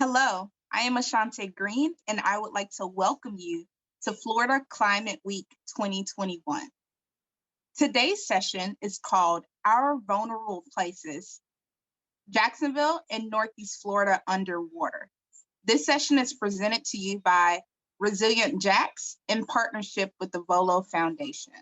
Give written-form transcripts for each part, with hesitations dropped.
Hello, I am Ashante Green, and I would like to welcome you to Florida Climate Week 2021. Today's session is called Our Vulnerable Places, Jacksonville and Northeast Florida Underwater. This session is presented to you by Resilient Jacks in partnership with the Volo Foundation.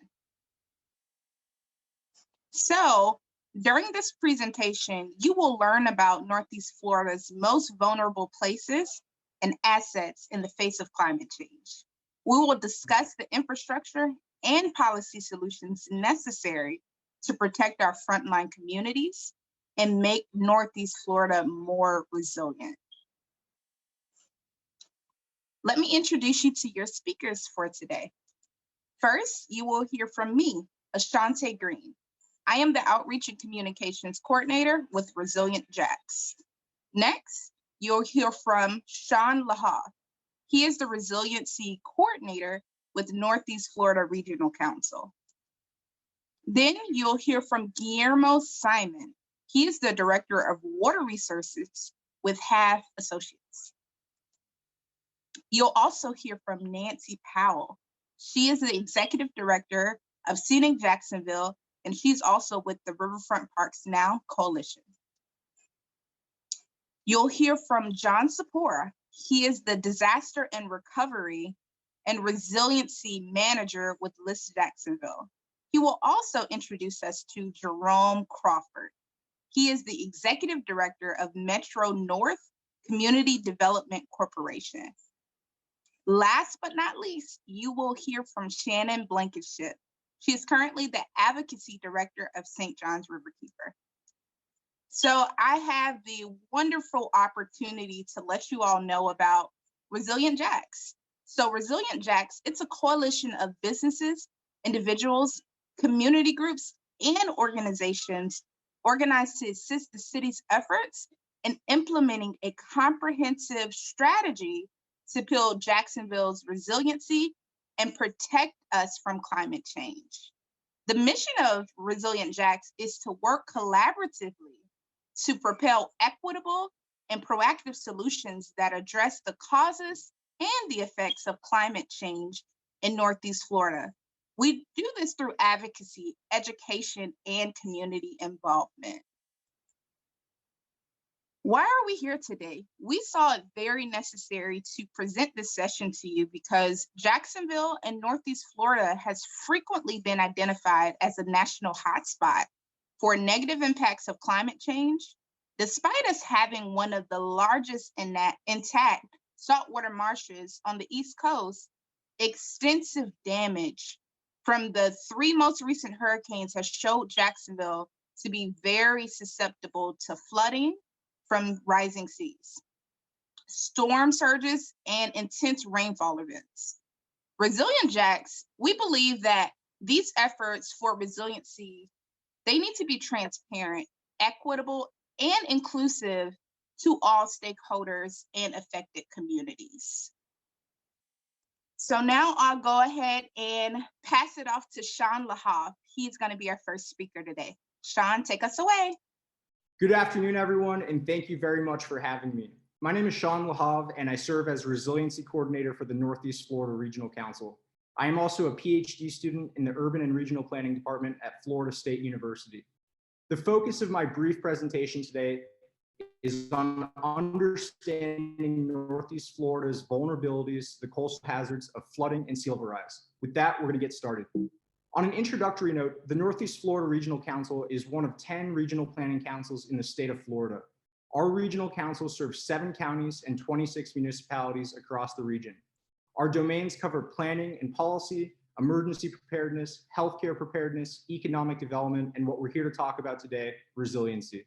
So, during this presentation, you will learn about Northeast Florida's most vulnerable places and assets in the face of climate change. We will discuss the infrastructure and policy solutions necessary to protect our frontline communities and make Northeast Florida more resilient. Let me introduce you to your speakers for today. First, you will hear from me, Ashante Green. I am the Outreach and Communications Coordinator with Resilient Jacks. Next, you'll hear from Sean Laha. He is the Resiliency Coordinator with Northeast Florida Regional Council. Then you'll hear from Guillermo Simon. He is the Director of Water Resources with Half Associates. You'll also hear from Nancy Powell. She is the Executive Director of Scenic Jacksonville, and she's also with the Riverfront Parks Now Coalition. You'll hear from John Sapora. He is the Disaster and Recovery and Resiliency Manager with LIST Jacksonville. He will also introduce us to Jerome Crawford. He is the Executive Director of Metro North Community Development Corporation. Last but not least, you will hear from Shannon Blankenship. She is currently the Advocacy Director of St. John's Riverkeeper. So I have the wonderful opportunity to let you all know about Resilient Jacks. So Resilient Jacks, it's a coalition of businesses, individuals, community groups, and organizations organized to assist the city's efforts in implementing a comprehensive strategy to build Jacksonville's resiliency and protect us from climate change. The mission of Resilient Jacks is to work collaboratively to propel equitable and proactive solutions that address the causes and the effects of climate change in Northeast Florida. We do this through advocacy, education, and community involvement. Why are we here today? We saw it very necessary to present this session to you because Jacksonville and Northeast Florida has frequently been identified as a national hotspot for negative impacts of climate change. Despite us having one of the largest intact saltwater marshes on the East Coast, extensive damage from the three most recent hurricanes has showed Jacksonville to be very susceptible to flooding from rising seas, storm surges, and intense rainfall events. Resilient Jacks, we believe that these efforts for resiliency, they need to be transparent, equitable, and inclusive to all stakeholders and affected communities. So now I'll go ahead and pass it off to Sean Laha. He's going to be our first speaker today. Sean, take us away. Good afternoon, everyone, and thank you very much for having me. My name is Sean Lahav, and I serve as Resiliency Coordinator for the Northeast Florida Regional Council. I am also a PhD student in the Urban and Regional Planning Department at Florida State University. The focus of my brief presentation today is on understanding Northeast Florida's vulnerabilities to the coastal hazards of flooding and sea level rise. With that, we're going to get started. On an introductory note, the Northeast Florida Regional Council is one of 10 regional planning councils in the state of Florida. Our regional council serves 7 counties and 26 municipalities across the region. Our domains cover planning and policy, emergency preparedness, healthcare preparedness, economic development, and what we're here to talk about today, resiliency.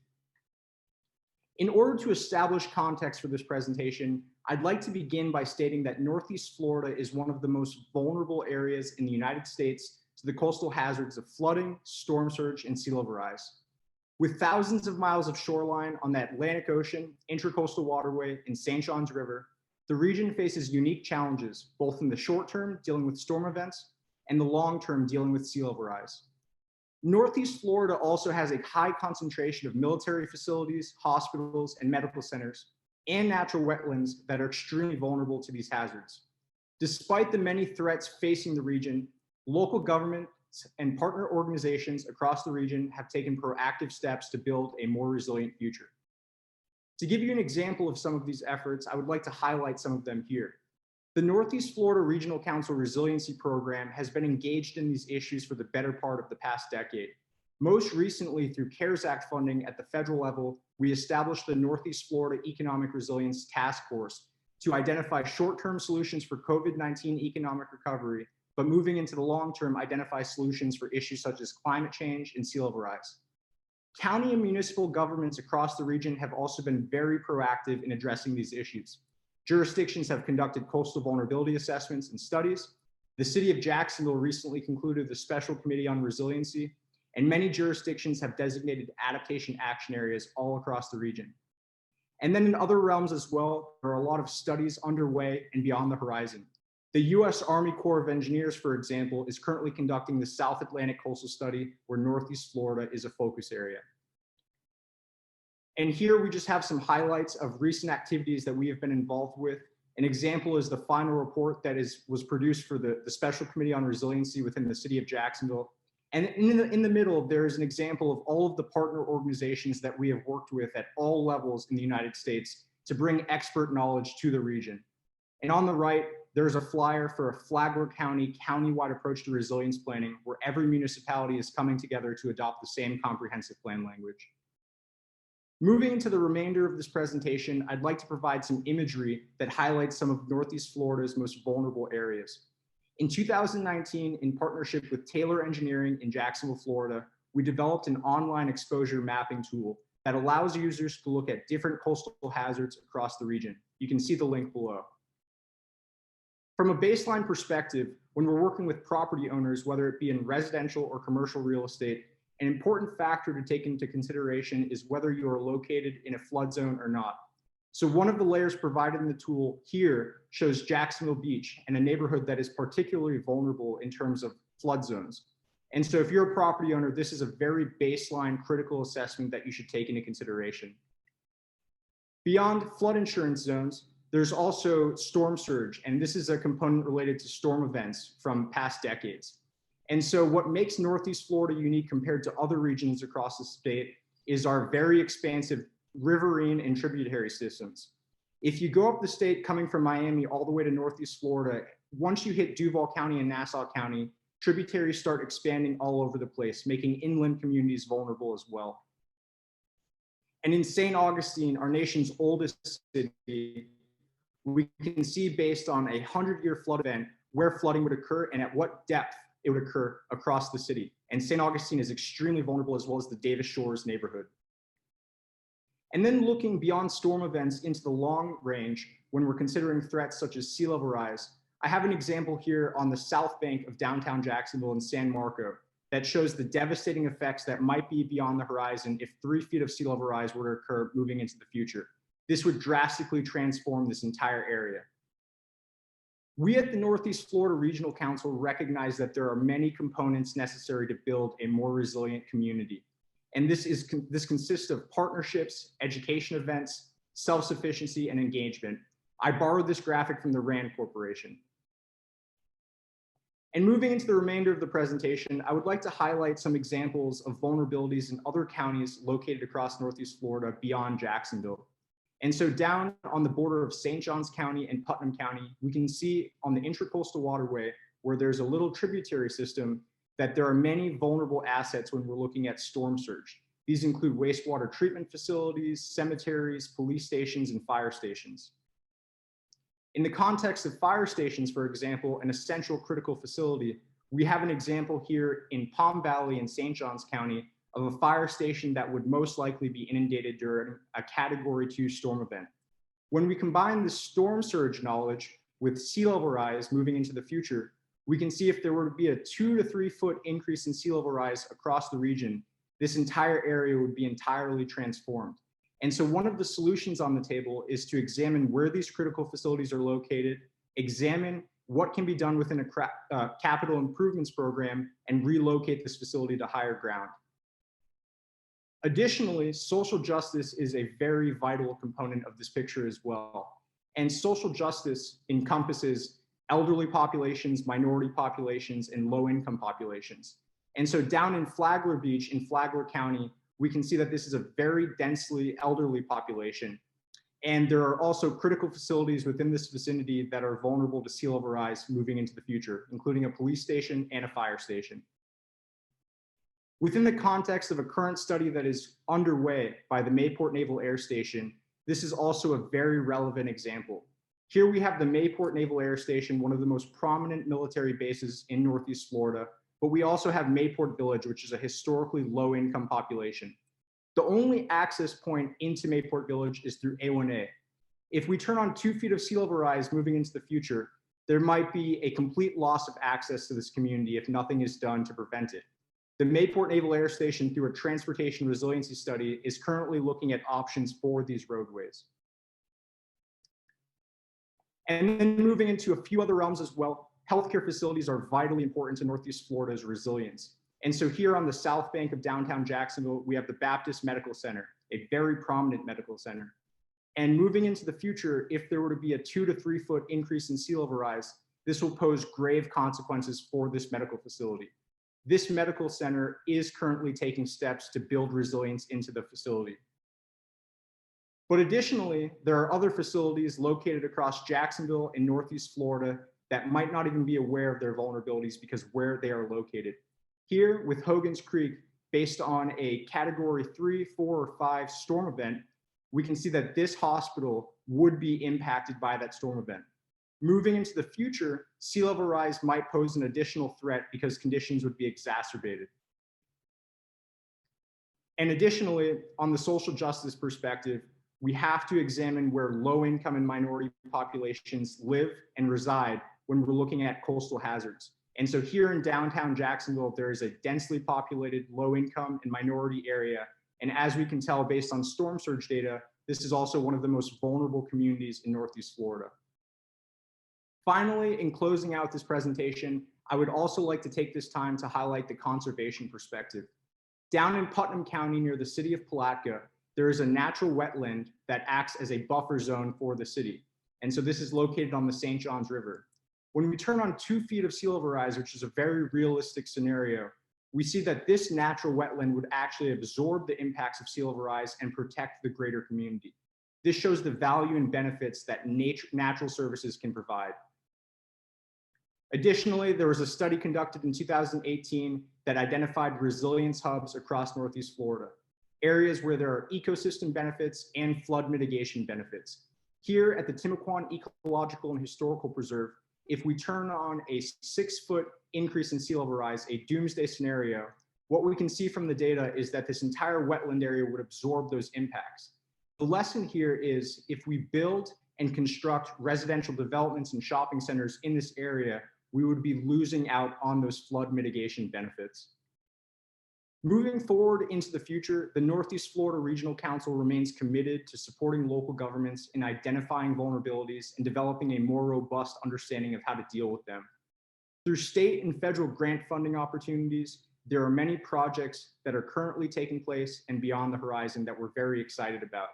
In order to establish context for this presentation, I'd like to begin by stating that Northeast Florida is one of the most vulnerable areas in the United States to the coastal hazards of flooding, storm surge, and sea level rise. With thousands of miles of shoreline on the Atlantic Ocean, Intracoastal Waterway, and St. Johns River, the region faces unique challenges, both in the short term, dealing with storm events, and the long term, dealing with sea level rise. Northeast Florida also has a high concentration of military facilities, hospitals, and medical centers, and natural wetlands that are extremely vulnerable to these hazards. Despite the many threats facing the region, local governments and partner organizations across the region have taken proactive steps to build a more resilient future. To give you an example of some of these efforts, I would like to highlight some of them here. The Northeast Florida Regional Council Resiliency Program has been engaged in these issues for the better part of the past decade. Most recently, through CARES Act funding at the federal level, we established the Northeast Florida Economic Resilience Task Force to identify short-term solutions for COVID-19 economic recovery, but moving into the long term, identify solutions for issues such as climate change and sea level rise. County and municipal governments across the region have also been very proactive in addressing these issues. Jurisdictions have conducted coastal vulnerability assessments and studies. The city of Jacksonville recently concluded the Special Committee on Resiliency, and many jurisdictions have designated adaptation action areas all across the region. And then in other realms as well, there are a lot of studies underway and beyond the horizon. The U.S. Army Corps of Engineers, for example, is currently conducting the South Atlantic Coastal Study, where Northeast Florida is a focus area. And here we just have some highlights of recent activities that we have been involved with. An example is the final report that was produced for the Special Committee on Resiliency within the city of Jacksonville. And in the middle, there is an example of all of the partner organizations that we have worked with at all levels in the United States to bring expert knowledge to the region. And on the right, there's a flyer for a Flagler County countywide approach to resilience planning, where every municipality is coming together to adopt the same comprehensive plan language. Moving into the remainder of this presentation, I'd like to provide some imagery that highlights some of Northeast Florida's most vulnerable areas. In 2019, in partnership with Taylor Engineering in Jacksonville, Florida, we developed an online exposure mapping tool that allows users to look at different coastal hazards across the region. You can see the link below. From a baseline perspective, when we're working with property owners, whether it be in residential or commercial real estate, an important factor to take into consideration is whether you are located in a flood zone or not. So one of the layers provided in the tool here shows Jacksonville Beach and a neighborhood that is particularly vulnerable in terms of flood zones. And so if you're a property owner, this is a very baseline critical assessment that you should take into consideration. Beyond flood insurance zones, there's also storm surge, and this is a component related to storm events from past decades. And so what makes Northeast Florida unique compared to other regions across the state is our very expansive riverine and tributary systems. If you go up the state coming from Miami all the way to Northeast Florida, once you hit Duval County and Nassau County, tributaries start expanding all over the place, making inland communities vulnerable as well. And in St. Augustine, our nation's oldest city, we can see based on a 100-year flood event where flooding would occur and at what depth it would occur across the city. And St. Augustine is extremely vulnerable, as well as the Davis Shores neighborhood. And then looking beyond storm events into the long range, when we're considering threats such as sea level rise, I have an example here on the south bank of downtown Jacksonville in San Marco that shows the devastating effects that might be beyond the horizon if 3 feet of sea level rise were to occur moving into the future. This would drastically transform this entire area. We at the Northeast Florida Regional Council recognize that there are many components necessary to build a more resilient community. And this consists of partnerships, education events, self-sufficiency, and engagement. I borrowed this graphic from the RAND Corporation. And moving into the remainder of the presentation, I would like to highlight some examples of vulnerabilities in other counties located across Northeast Florida beyond Jacksonville. And so down on the border of St. Johns County and Putnam County, we can see on the Intracoastal Waterway, where there's a little tributary system, that there are many vulnerable assets when we're looking at storm surge. These include wastewater treatment facilities, cemeteries, police stations, and fire stations. In the context of fire stations, for example, an essential critical facility, we have an example here in Palm Valley in St. Johns County of a fire station that would most likely be inundated during a Category 2 storm event. When we combine the storm surge knowledge with sea level rise moving into the future, we can see if there were to be a 2 to 3 foot increase in sea level rise across the region, this entire area would be entirely transformed. And so one of the solutions on the table is to examine where these critical facilities are located, examine what can be done within a capital improvements program, and relocate this facility to higher ground. Additionally, social justice is a very vital component of this picture as well. And social justice encompasses elderly populations, minority populations, and low-income populations. And so down in Flagler Beach in Flagler County, we can see that this is a very densely elderly population. And there are also critical facilities within this vicinity that are vulnerable to sea level rise moving into the future, including a police station and a fire station. Within the context of a current study that is underway by the Mayport Naval Air Station, this is also a very relevant example. Here we have the Mayport Naval Air Station, one of the most prominent military bases in Northeast Florida, but we also have Mayport Village, which is a historically low-income population. The only access point into Mayport Village is through A1A. If we turn on 2 feet of sea level rise moving into the future, there might be a complete loss of access to this community if nothing is done to prevent it. The Mayport Naval Air Station, through a transportation resiliency study, is currently looking at options for these roadways. And then moving into a few other realms as well, healthcare facilities are vitally important to Northeast Florida's resilience. And so here on the south bank of downtown Jacksonville, we have the Baptist Medical Center, a very prominent medical center. And moving into the future, if there were to be a 2 to 3 foot increase in sea level rise, this will pose grave consequences for this medical facility. This medical center is currently taking steps to build resilience into the facility. But additionally, there are other facilities located across Jacksonville and Northeast Florida that might not even be aware of their vulnerabilities because where they are located. Here with Hogan's Creek, based on a category 3, 4, or 5 storm event, we can see that this hospital would be impacted by that storm event. Moving into the future, sea level rise might pose an additional threat because conditions would be exacerbated. And additionally, on the social justice perspective, we have to examine where low-income and minority populations live and reside when we're looking at coastal hazards. And so here in downtown Jacksonville, there is a densely populated low-income and minority area. And as we can tell based on storm surge data, this is also one of the most vulnerable communities in Northeast Florida. Finally, in closing out this presentation, I would also like to take this time to highlight the conservation perspective. Down in Putnam County near the city of Palatka, there is a natural wetland that acts as a buffer zone for the city. And so this is located on the St. Johns River. When we turn on 2 feet of sea level rise, which is a very realistic scenario, we see that this natural wetland would actually absorb the impacts of sea level rise and protect the greater community. This shows the value and benefits that natural services can provide. Additionally, there was a study conducted in 2018 that identified resilience hubs across Northeast Florida, areas where there are ecosystem benefits and flood mitigation benefits. Here at the Timucuan Ecological and Historical Preserve, if we turn on a 6 foot increase in sea level rise, a doomsday scenario, what we can see from the data is that this entire wetland area would absorb those impacts. The lesson here is if we build and construct residential developments and shopping centers in this area, we would be losing out on those flood mitigation benefits. Moving forward into the future, the Northeast Florida Regional Council remains committed to supporting local governments in identifying vulnerabilities and developing a more robust understanding of how to deal with them. Through state and federal grant funding opportunities, there are many projects that are currently taking place and beyond the horizon that we're very excited about.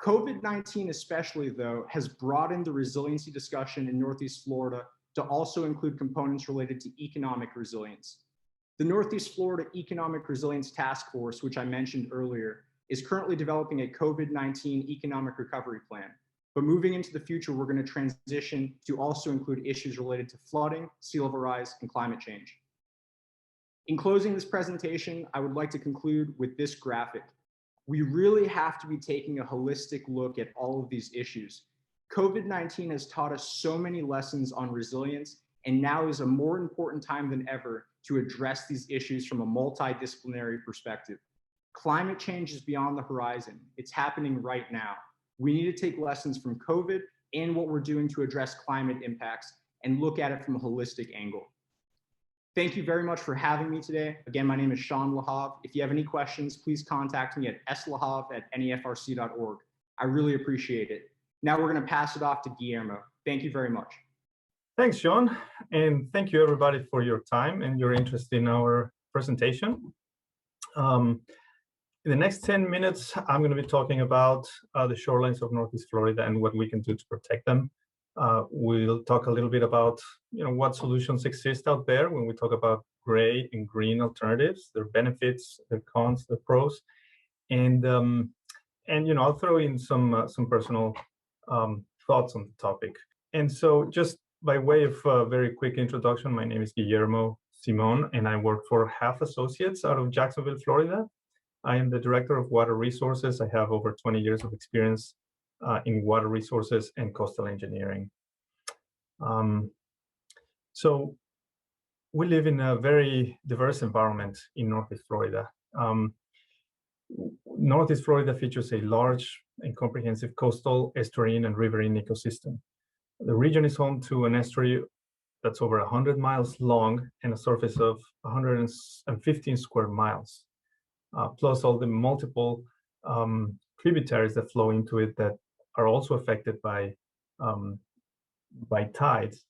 COVID-19 especially, though, has broadened the resiliency discussion in Northeast Florida to also include components related to economic resilience. The Northeast Florida Economic Resilience Task Force, which I mentioned earlier, is currently developing a COVID-19 economic recovery plan. But moving into the future, we're going to transition to also include issues related to flooding, sea level rise, and climate change. In closing this presentation, I would like to conclude with this graphic. We really have to be taking a holistic look at all of these issues. COVID-19 has taught us so many lessons on resilience, and now is a more important time than ever to address these issues from a multidisciplinary perspective. Climate change is beyond the horizon. It's happening right now. We need to take lessons from COVID and what we're doing to address climate impacts and look at it from a holistic angle. Thank you very much for having me today. Again, my name is Sean Lahav. If you have any questions, please contact me at slahav@nefrc.org. I really appreciate it. Now we're going to pass it off to Guillermo. Thank you very much. Thanks, Sean, and thank you everybody for your time and your interest in our presentation. In the next 10 minutes, I'm going to be talking about the shorelines of Northeast Florida and what we can do to protect them. We'll talk a little bit about what solutions exist out there when we talk about gray and green alternatives, their benefits, their cons, their pros, and I'll throw in some personal thoughts on the topic. And so, just by way of a very quick introduction, my name is Guillermo Simon, and I work for Half Associates out of Jacksonville, Florida. I am the Director of Water Resources. I have over 20 years of experience in water resources and coastal engineering. So we live in a very diverse environment in Northeast Florida. Northeast Florida features a large and comprehensive coastal, estuarine, and riverine ecosystem. The region is home to an estuary that's over 100 miles long and a surface of 115 square miles. Plus all the multiple tributaries that flow into it that are also affected by tides.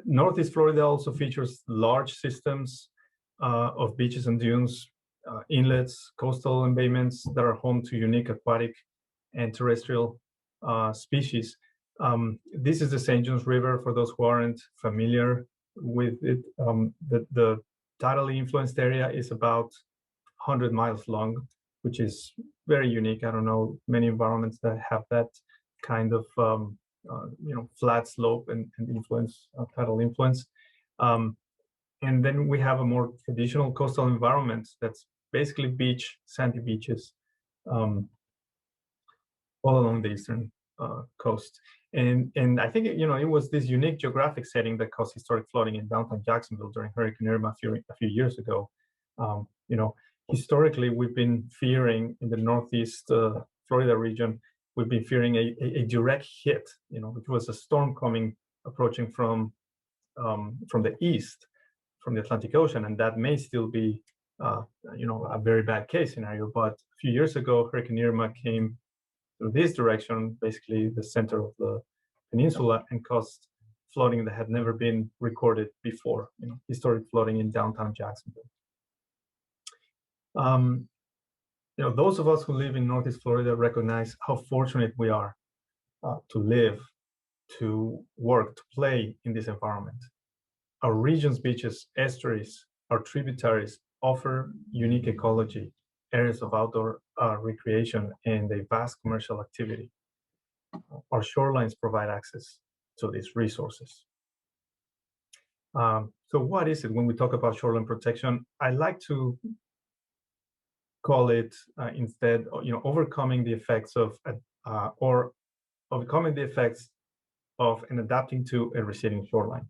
Northeast Florida also features large systems of beaches and dunes, inlets, coastal embayments that are home to unique aquatic and terrestrial species. This is the St. Johns River, for those who aren't familiar with it. The tidally influenced area is about 100 miles long, which is very unique. I don't know many environments that have that kind of flat slope and influence, tidal influence. And then we have a more traditional coastal environment that's basically sandy beaches all along the eastern coast. And I think it was this unique geographic setting that caused historic flooding in downtown Jacksonville during Hurricane Irma a few years ago. Historically, we've been fearing in the Northeast Florida region, we've been fearing a direct hit, which was a storm approaching from the east, from the Atlantic Ocean, and that may still be a very bad case scenario. But a few years ago, Hurricane Irma came through this direction, basically the center of the peninsula, and caused flooding that had never been recorded before, historic flooding in downtown Jacksonville. Those of us who live in Northeast Florida recognize how fortunate we are to live, to work, to play in this environment. Our region's beaches, estuaries, our tributaries offer unique ecology, areas of outdoor recreation, and a vast commercial activity. Our shorelines provide access to these resources. So what is it when we talk about shoreline protection? I like to call it instead, overcoming the effects of and adapting to a receding shoreline.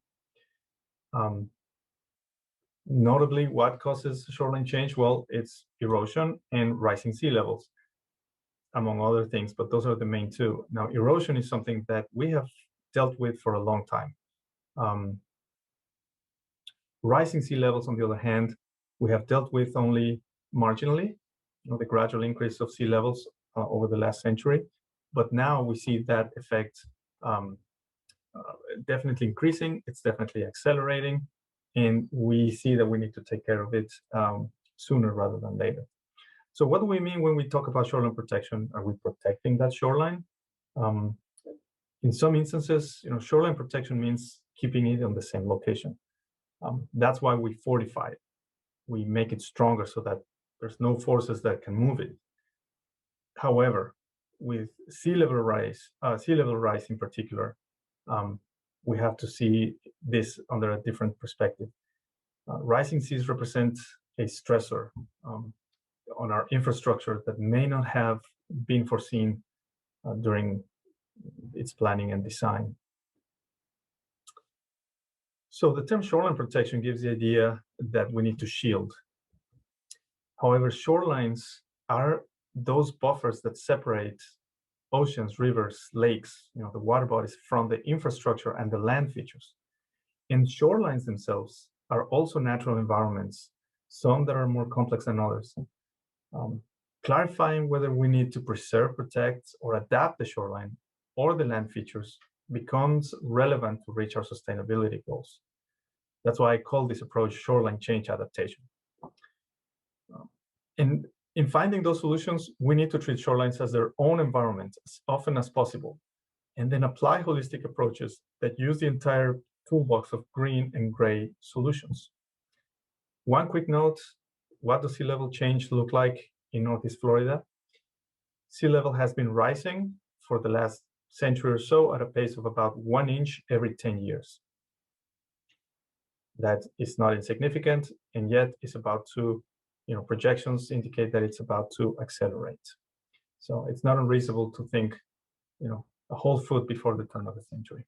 Notably, what causes shoreline change? Well, it's erosion and rising sea levels, among other things, but those are the main two. Now, erosion is something that we have dealt with for a long time. Rising sea levels, on the other hand, we have dealt with only marginally, the gradual increase of sea levels over the last century. But now we see that effect definitely increasing, it's definitely accelerating, and we see that we need to take care of it sooner rather than later. So what do we mean when we talk about shoreline protection? Are we protecting that shoreline? In some instances, shoreline protection means keeping it on the same location. That's why we fortify it. We make it stronger so that there's no forces that can move it. However, with sea level rise in particular, we have to see this under a different perspective. Rising seas represent a stressor on our infrastructure that may not have been foreseen during its planning and design. So the term shoreline protection gives the idea that we need to shield. However, shorelines are those buffers that separate oceans, rivers, lakes, the water bodies from the infrastructure and the land features. And shorelines themselves are also natural environments, some that are more complex than others. Clarifying whether we need to preserve, protect, or adapt the shoreline or the land features becomes relevant to reach our sustainability goals. That's why I call this approach shoreline change adaptation. And in finding those solutions, we need to treat shorelines as their own environment as often as possible, and then apply holistic approaches that use the entire toolbox of green and gray solutions. One quick note, what does sea level change look like in Northeast Florida? Sea level has been rising for the last century or so at a pace of about 1 inch every 10 years. That is not insignificant, and yet it's about to, projections indicate that it's about to accelerate. So it's not unreasonable to think, a whole foot before the turn of the century.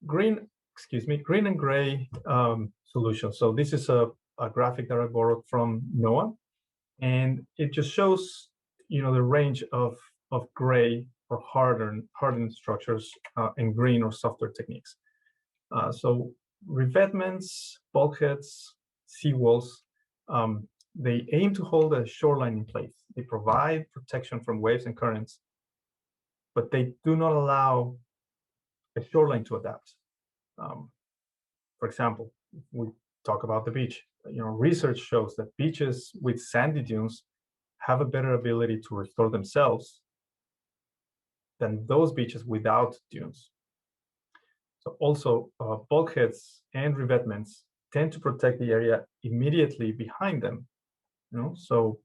Green and gray solutions. So this is a graphic that I borrowed from NOAA, and it just shows, the range of gray or hardened structures and green or softer techniques. So revetments, bulkheads, seawalls, they aim to hold a shoreline in place. They provide protection from waves and currents, but they do not allow a shoreline to adapt. For example, we talk about the beach. Research shows that beaches with sandy dunes have a better ability to restore themselves than those beaches without dunes. So also, bulkheads and revetments tend to protect the area immediately behind them. So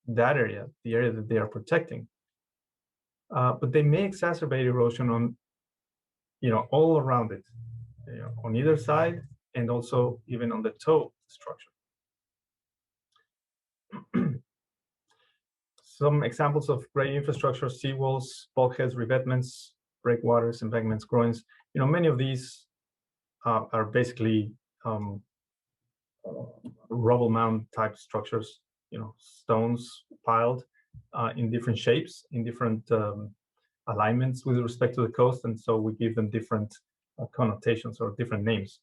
that area, the area that they are protecting, but they may exacerbate erosion on, all around it, on either side, and also even on the toe structure. Some examples of gray infrastructure: seawalls, bulkheads, revetments, breakwaters, embankments, groins. Many of these are basically rubble mound type structures, stones piled in different shapes, in different alignments with respect to the coast, and so we give them different connotations or different names.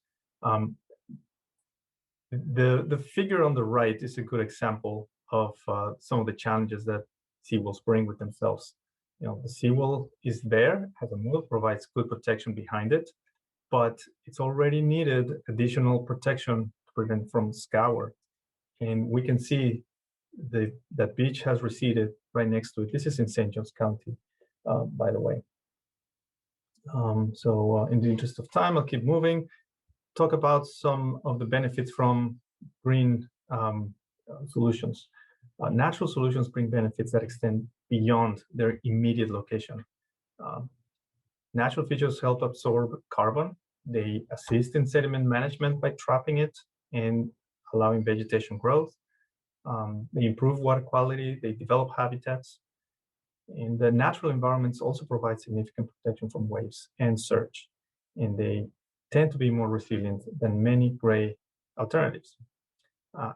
The figure on the right is a good example of some of the challenges that seawalls bring with themselves. The seawall is there, has a moat, provides good protection behind it, but it's already needed additional protection to prevent from scour. And we can see that beach has receded right next to it. This is in St. Johns County, by the way. So in the interest of time, I'll keep moving. Talk about some of the benefits from green solutions. Natural solutions bring benefits that extend beyond their immediate location. Natural features help absorb carbon. They assist in sediment management by trapping it and allowing vegetation growth. They improve water quality. They develop habitats. And the natural environments also provide significant protection from waves and surge. And they tend to be more resilient than many gray alternatives.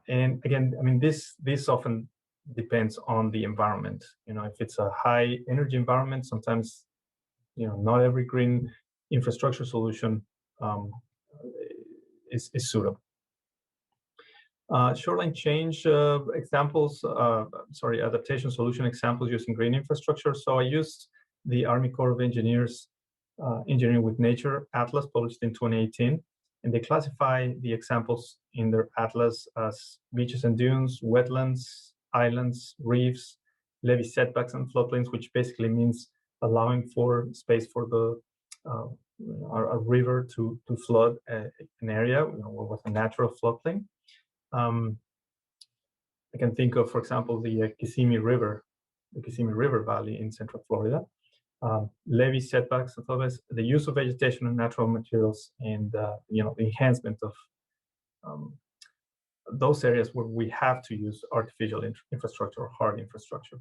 And again, this often depends on the environment. If it's a high energy environment, sometimes, not every green infrastructure solution is suitable. Shoreline change adaptation solution examples using green infrastructure. So I used the Army Corps of Engineers Engineering with Nature Atlas published in 2018, and they classify the examples in their atlas as beaches and dunes, wetlands, islands, reefs, levee setbacks, and floodplains, which basically means allowing for space for a river to flood an area with a natural floodplain. I can think of, for example, the Kissimmee River Valley in Central Florida. Levee setbacks, the use of vegetation and natural materials, and the enhancement of those areas where we have to use artificial infrastructure or hard infrastructure.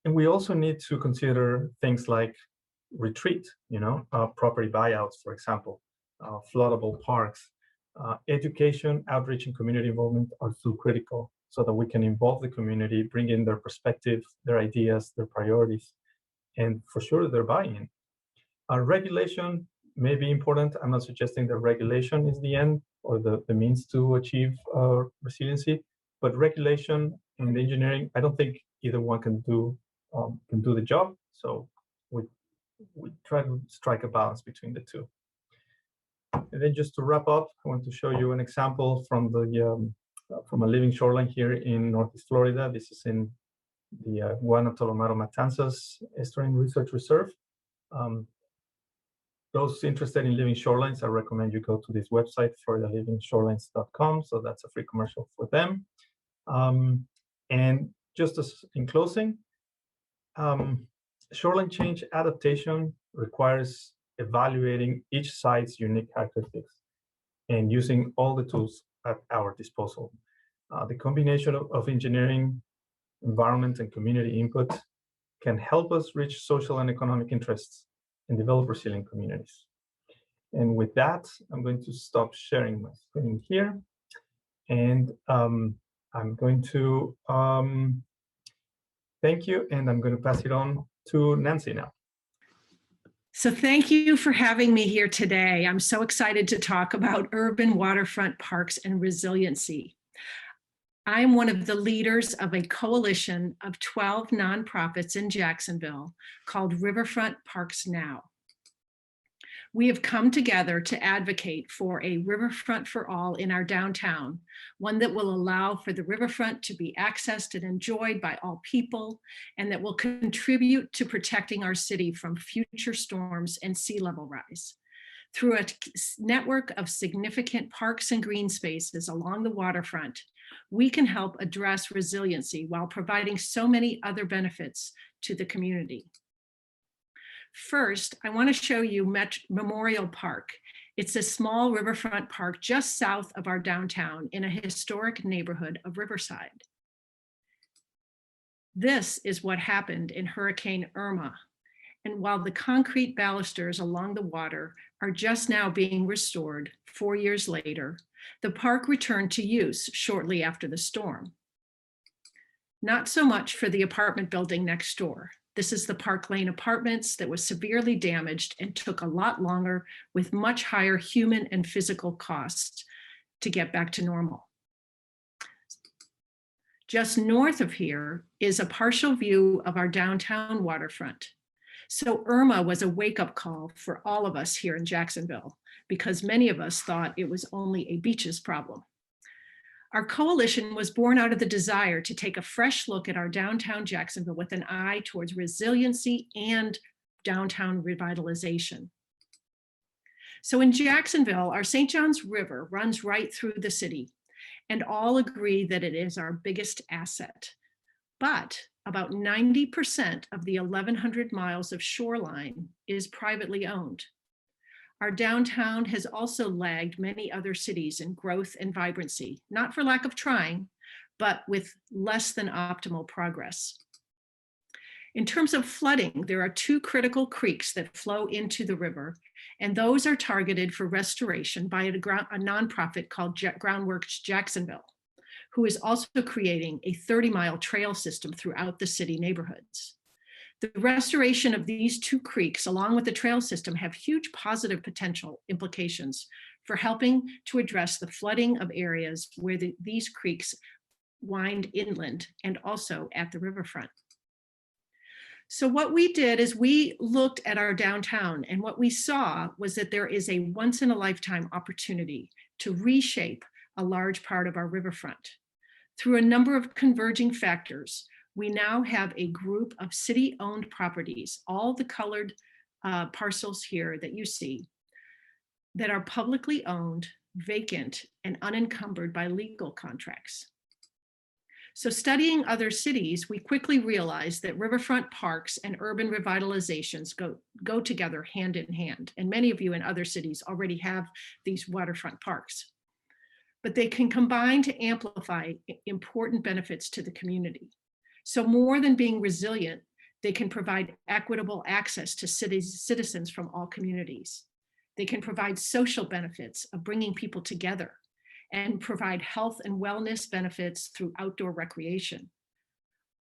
And we also need to consider things like retreat, property buyouts, for example, floodable parks. Education, outreach, and community involvement are so critical so that we can involve the community, bring in their perspective, their ideas, their priorities, and for sure their buy-in. Regulation may be important. I'm not suggesting that regulation is the end or the means to achieve resiliency, but regulation and engineering, I don't think either one can do the job. So we we try to strike a balance between the two. And then just to wrap up, I want to show you an example from the from a living shoreline here in Northeast Florida. This is in the Guanatolomaro Matanzas Estuarine Research Reserve. Those interested in living shorelines, I recommend you go to this website, floridalivingshorelines.com. So that's a free commercial for them. And just as in closing, shoreline change adaptation requires evaluating each site's unique characteristics and using all the tools at our disposal. The combination of engineering, environment, and community input can help us reach social and economic interests and develop resilient communities. And with that, I'm going to stop sharing my screen here. And I'm going to thank you, and I'm going to pass it on to Nancy now. So thank you for having me here today. I'm so excited to talk about urban waterfront parks and resiliency. I am one of the leaders of a coalition of 12 nonprofits in Jacksonville called Riverfront Parks Now. We have come together to advocate for a riverfront for all in our downtown, one that will allow for the riverfront to be accessed and enjoyed by all people, and that will contribute to protecting our city from future storms and sea level rise. Through a network of significant parks and green spaces along the waterfront, we can help address resiliency while providing so many other benefits to the community. First, I want to show you Memorial Park. It's a small riverfront park just south of our downtown in a historic neighborhood of Riverside. This is what happened in Hurricane Irma. And while the concrete balusters along the water are just now being restored 4 years later, the park returned to use shortly after the storm. Not so much for the apartment building next door. This is the Park Lane Apartments that was severely damaged and took a lot longer with much higher human and physical costs to get back to normal. Just north of here is a partial view of our downtown waterfront. So Irma was a wake-up call for all of us here in Jacksonville because many of us thought it was only a beaches problem. Our coalition was born out of the desire to take a fresh look at our downtown Jacksonville with an eye towards resiliency and downtown revitalization. So in Jacksonville, our St. Johns River runs right through the city, and all agree that it is our biggest asset. But about 90% of the 1,100 miles of shoreline is privately owned. Our downtown has also lagged many other cities in growth and vibrancy, not for lack of trying, but with less than optimal progress. In terms of flooding, there are 2 critical creeks that flow into the river, and those are targeted for restoration by a nonprofit called Groundworks Jacksonville, who is also creating a 30-mile trail system throughout the city neighborhoods. The restoration of these 2 creeks, along with the trail system, have huge positive potential implications for helping to address the flooding of areas where these creeks wind inland and also at the riverfront. So what we did is we looked at our downtown, and what we saw was that there is a once-in-a-lifetime opportunity to reshape a large part of our riverfront. Through a number of converging factors, we now have a group of city-owned properties, all the colored parcels here that you see, that are publicly owned, vacant, and unencumbered by legal contracts. So studying other cities, we quickly realized that riverfront parks and urban revitalizations go together hand in hand. And many of you in other cities already have these waterfront parks. But they can combine to amplify important benefits to the community. So more than being resilient, they can provide equitable access to citizens from all communities. They can provide social benefits of bringing people together and provide health and wellness benefits through outdoor recreation.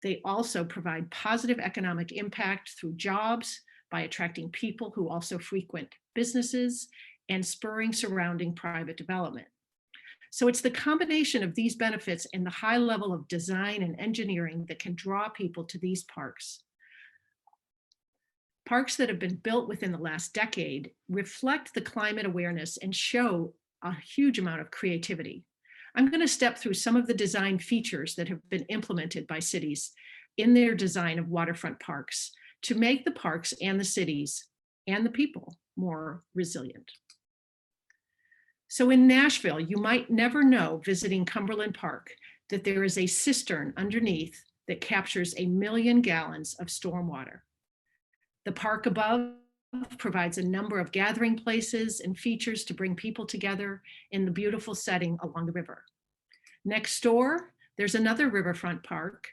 They also provide positive economic impact through jobs by attracting people who also frequent businesses and spurring surrounding private development. So it's the combination of these benefits and the high level of design and engineering that can draw people to these parks. Parks that have been built within the last decade reflect the climate awareness and show a huge amount of creativity. I'm going to step through some of the design features that have been implemented by cities in their design of waterfront parks to make the parks and the cities and the people more resilient. So in Nashville, you might never know visiting Cumberland Park that there is a cistern underneath that captures 1 million gallons of stormwater. The park above provides a number of gathering places and features to bring people together in the beautiful setting along the river. Next door, there's another riverfront park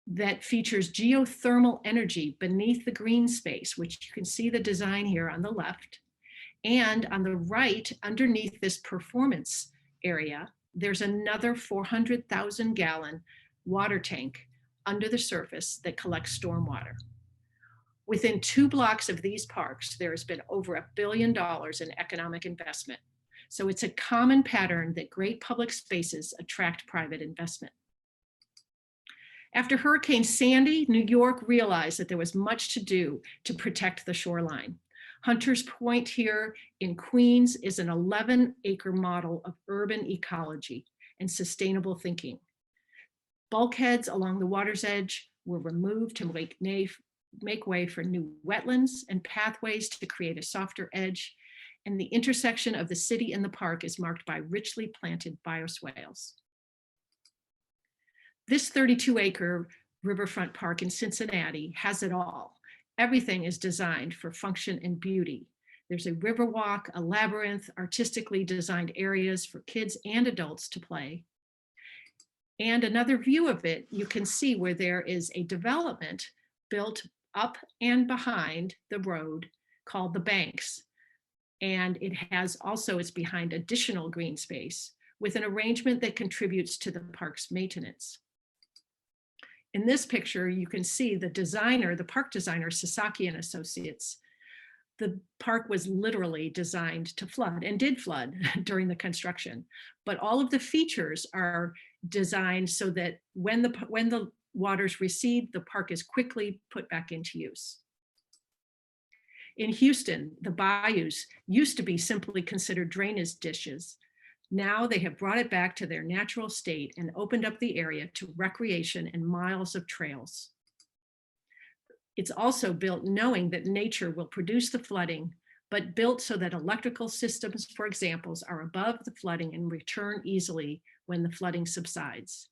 that features geothermal energy beneath the green space, which you can see the design here on the left. And on the right, underneath this performance area, there's another 400,000 gallon water tank under the surface that collects stormwater. Within 2 blocks of these parks, there has been over $1 billion in economic investment. So it's a common pattern that great public spaces attract private investment. After Hurricane Sandy, New York realized that there was much to do to protect the shoreline. Hunters Point here in Queens is an 11-acre model of urban ecology and sustainable thinking. Bulkheads along the water's edge were removed to make way for new wetlands and pathways to create a softer edge. And the intersection of the city and the park is marked by richly planted bioswales. This 32-acre riverfront park in Cincinnati has it all. Everything is designed for function and beauty. There's a river walk, a labyrinth, artistically designed areas for kids and adults to play. And another view of it, you can see where there is a development built up and behind the road called the Banks. And it has also, it's behind additional green space with an arrangement that contributes to the park's maintenance. In this picture, you can see the designer, the park designer, Sasaki and Associates. The park was literally designed to flood and did flood during the construction, but all of the features are designed so that when the waters recede, the park is quickly put back into use. In Houston, the bayous used to be simply considered drainage ditches. Now they have brought it back to their natural state and opened up the area to recreation and miles of trails. It's also built knowing that nature will produce the flooding, but built so that electrical systems, for example, are above the flooding and return easily when the flooding subsides.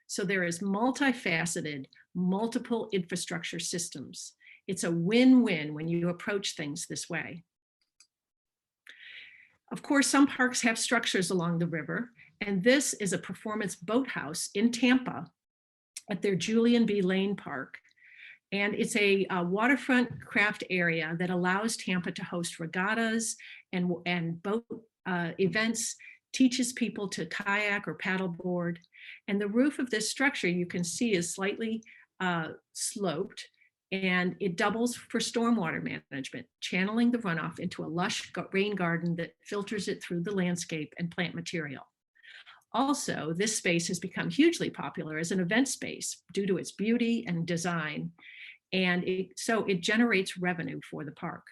So there is multifaceted, multiple infrastructure systems. It's a win-win when you approach things this way. Of course, some parks have structures along the river, and this is a performance boathouse in Tampa at their Julian B. Lane Park. And it's a waterfront craft area that allows Tampa to host regattas and boat events, teaches people to kayak or paddleboard. And the roof of this structure you can see is slightly sloped, and it doubles for stormwater management, channeling the runoff into a lush rain garden that filters it through the landscape and plant material. Also, this space has become hugely popular as an event space due to its beauty and design, and so it generates revenue for the park.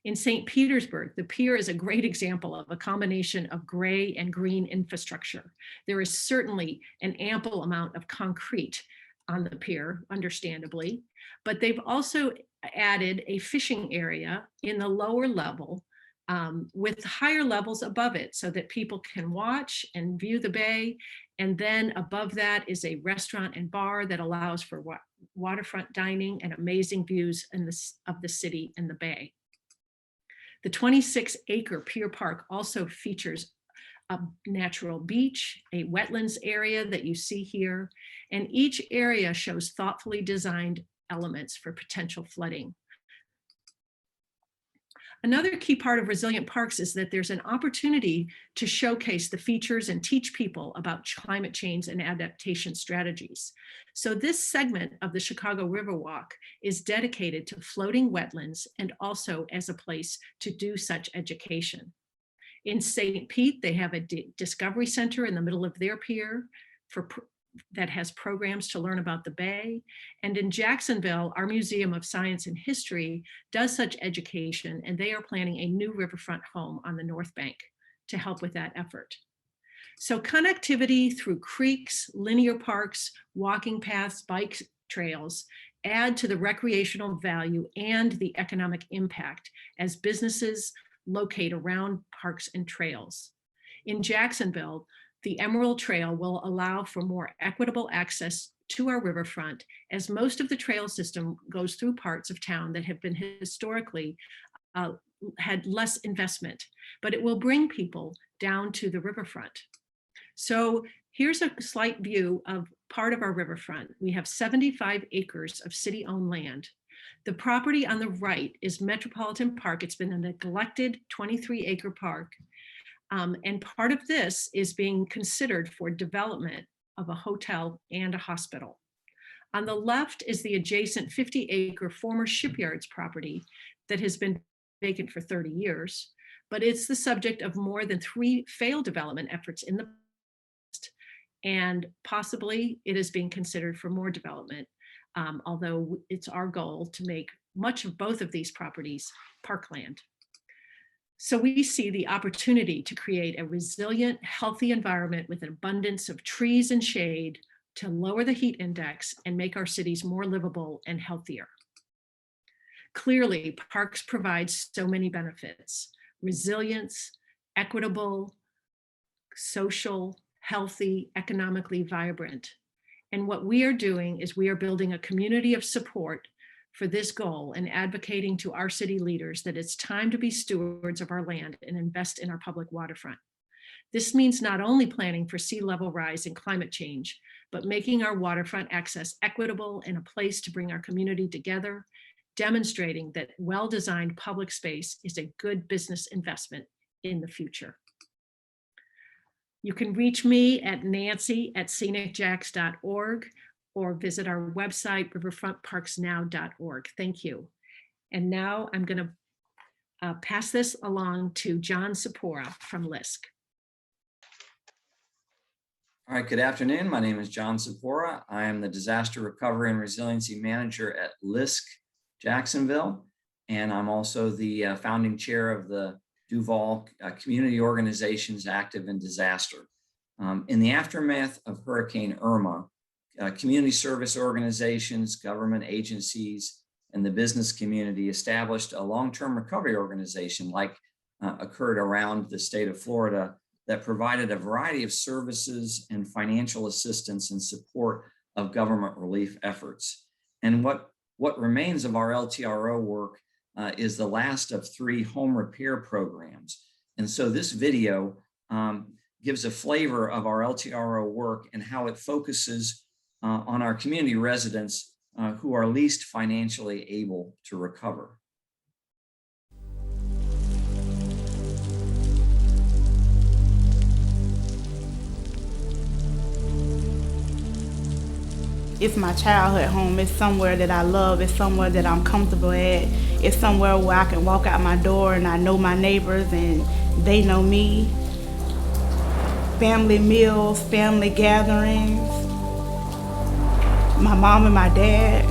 In St. Petersburg, the pier is a great example of a combination of gray and green infrastructure. There is certainly an ample amount of concrete on the pier, understandably, but they've also added a fishing area in the lower level with higher levels above it so that people can watch and view the bay. And then above that is a restaurant and bar that allows for waterfront dining and amazing views of the city and the bay. The 26-acre pier park also features a natural beach, a wetlands area that you see here, and each area shows thoughtfully designed elements for potential flooding. Another key part of resilient parks is that there's an opportunity to showcase the features and teach people about climate change and adaptation strategies. So this segment of the Chicago Riverwalk is dedicated to floating wetlands and also as a place to do such education. In St. Pete, they have a discovery center in the middle of their pier for that has programs to learn about the Bay. And in Jacksonville, our Museum of Science and History does such education, and they are planning a new riverfront home on the North Bank to help with that effort. So connectivity through creeks, linear parks, walking paths, bike trails add to the recreational value and the economic impact as businesses locate around parks and trails. In Jacksonville, the Emerald Trail will allow for more equitable access to our riverfront, as most of the trail system goes through parts of town that have been historically had less investment, but it will bring people down to the riverfront. So here's a slight view of part of our riverfront. We have 75 acres of city-owned land. The property on the right is Metropolitan Park. It's been a neglected 23-acre park. And part of this is being considered for development of a hotel and a hospital. On the left is the adjacent 50-acre former shipyards property that has been vacant for 30 years, but it's the subject of more than 3 failed development efforts in the past, and possibly it is being considered for more development, although it's our goal to make much of both of these properties parkland. So we see the opportunity to create a resilient, healthy environment with an abundance of trees and shade to lower the heat index and make our cities more livable and healthier. Clearly, parks provide so many benefits: resilience, equitable, social, healthy, economically vibrant. And what we are doing is we are building a community of support for this goal and advocating to our city leaders that it's time to be stewards of our land and invest in our public waterfront. This means not only planning for sea level rise and climate change, but making our waterfront access equitable and a place to bring our community together, demonstrating that well-designed public space is a good business investment in the future. You can reach me at nancy@scenicjacks.org or visit our website, riverfrontparksnow.org. Thank you. And now I'm going to pass this along to John Sapora from LISC. All right, good afternoon. My name is John Sapora. I am the Disaster Recovery and Resiliency Manager at LISC Jacksonville, and I'm also the founding chair of the Duval Community Organizations Active in Disaster. In the aftermath of Hurricane Irma, community service organizations, government agencies, and the business community established a long-term recovery organization like occurred around the state of Florida that provided a variety of services and financial assistance in support of government relief efforts. And what remains of our LTRO work is the last of 3 home repair programs. And so this video gives a flavor of our LTRO work and how it focuses on our community residents who are least financially able to recover. It's my childhood home. It's somewhere that I love. It's somewhere that I'm comfortable at. It's somewhere where I can walk out my door and I know my neighbors and they know me. Family meals, family gatherings. My mom and my dad.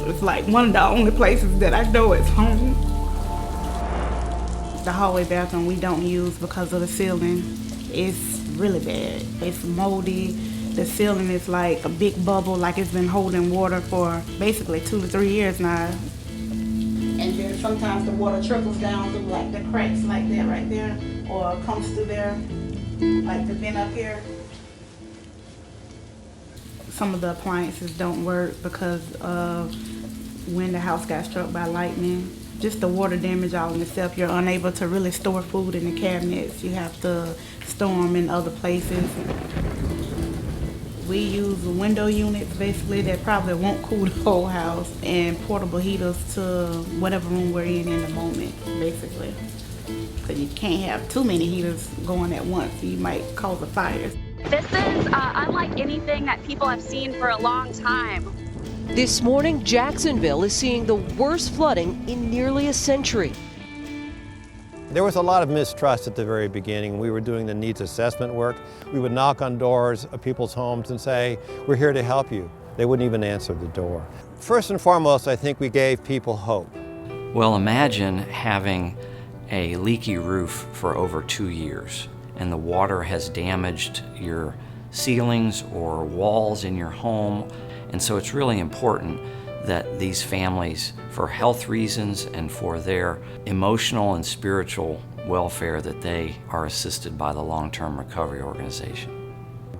It's like one of the only places that I know is home. The hallway bathroom we don't use because of the ceiling. It's really bad. It's moldy. The ceiling is like a big bubble, like it's been holding water for basically 2 to 3 years now. And then sometimes the water trickles down through like the cracks like that right there, or comes through there, like the vent up here. Some of the appliances don't work because of when the house got struck by lightning. Just the water damage all in itself. You're unable to really store food in the cabinets. You have to store them in other places. We use window units basically that probably won't cool the whole house, and portable heaters to whatever room we're in the moment, basically. Because you can't have too many heaters going at once. You might cause a fire. This is unlike anything that people have seen for a long time. This morning, Jacksonville is seeing the worst flooding in nearly a century. There was a lot of mistrust at the very beginning. We were doing the needs assessment work. We would knock on doors of people's homes and say, "We're here to help you." They wouldn't even answer the door. First and foremost, I think we gave people hope. Well, imagine having a leaky roof for over 2 years and the water has damaged your ceilings or walls in your home. And so it's really important that these families, for health reasons and for their emotional and spiritual welfare, that they are assisted by the long-term recovery organization.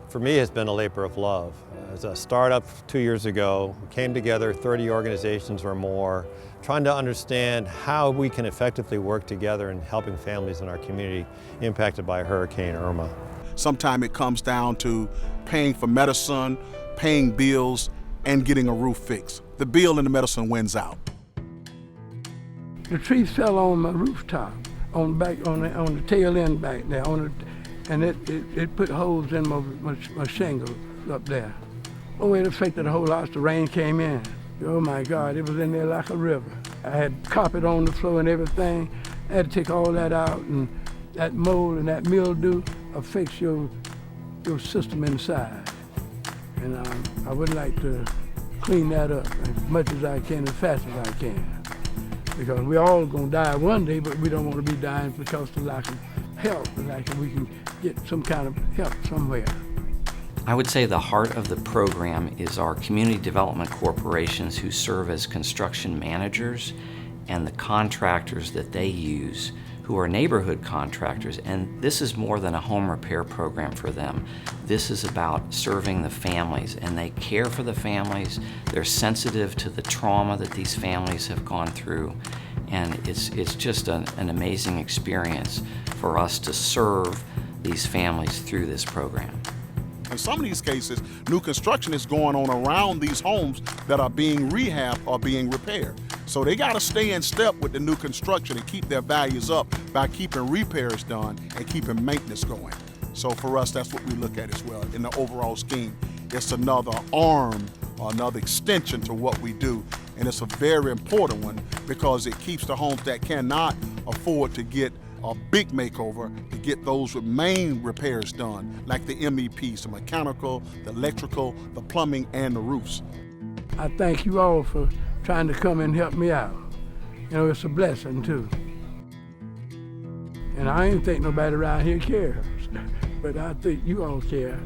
For me, it's been a labor of love. As a startup 2 years ago, we came together, 30 organizations or more, trying to understand how we can effectively work together in helping families in our community impacted by Hurricane Irma. Sometimes it comes down to paying for medicine, paying bills, and getting a roof fixed. The bill and the medicine wins out. The tree fell on my rooftop, on the tail end back there, and it put holes in my shingle up there. Oh, it affected the whole house. The rain came in. Oh my God, it was in there like a river. I had carpet on the floor and everything. I had to take all that out, and that mold and that mildew affects your system inside. And I would like to clean that up as much as I can, as fast as I can. Because we're all gonna die one day, but we don't want to be dying because of lack of help, like we can get some kind of help somewhere. I would say the heart of the program is our community development corporations who serve as construction managers and the contractors that they use who are neighborhood contractors. And this is more than a home repair program for them. This is about serving the families, and they care for the families. They're sensitive to the trauma that these families have gone through. And it's just an amazing experience for us to serve these families through this program. In some of these cases, new construction is going on around these homes that are being rehabbed or being repaired. So they got to stay in step with the new construction and keep their values up by keeping repairs done and keeping maintenance going. So for us, that's what we look at as well. In the overall scheme, it's another arm or another extension to what we do. And it's a very important one because it keeps the homes that cannot afford to get a big makeover to get those main repairs done, like the MEPs, the mechanical, the electrical, the plumbing, and the roofs. I thank you all for trying to come and help me out. You know, it's a blessing too. And I ain't think nobody around here cares, but I think you all care.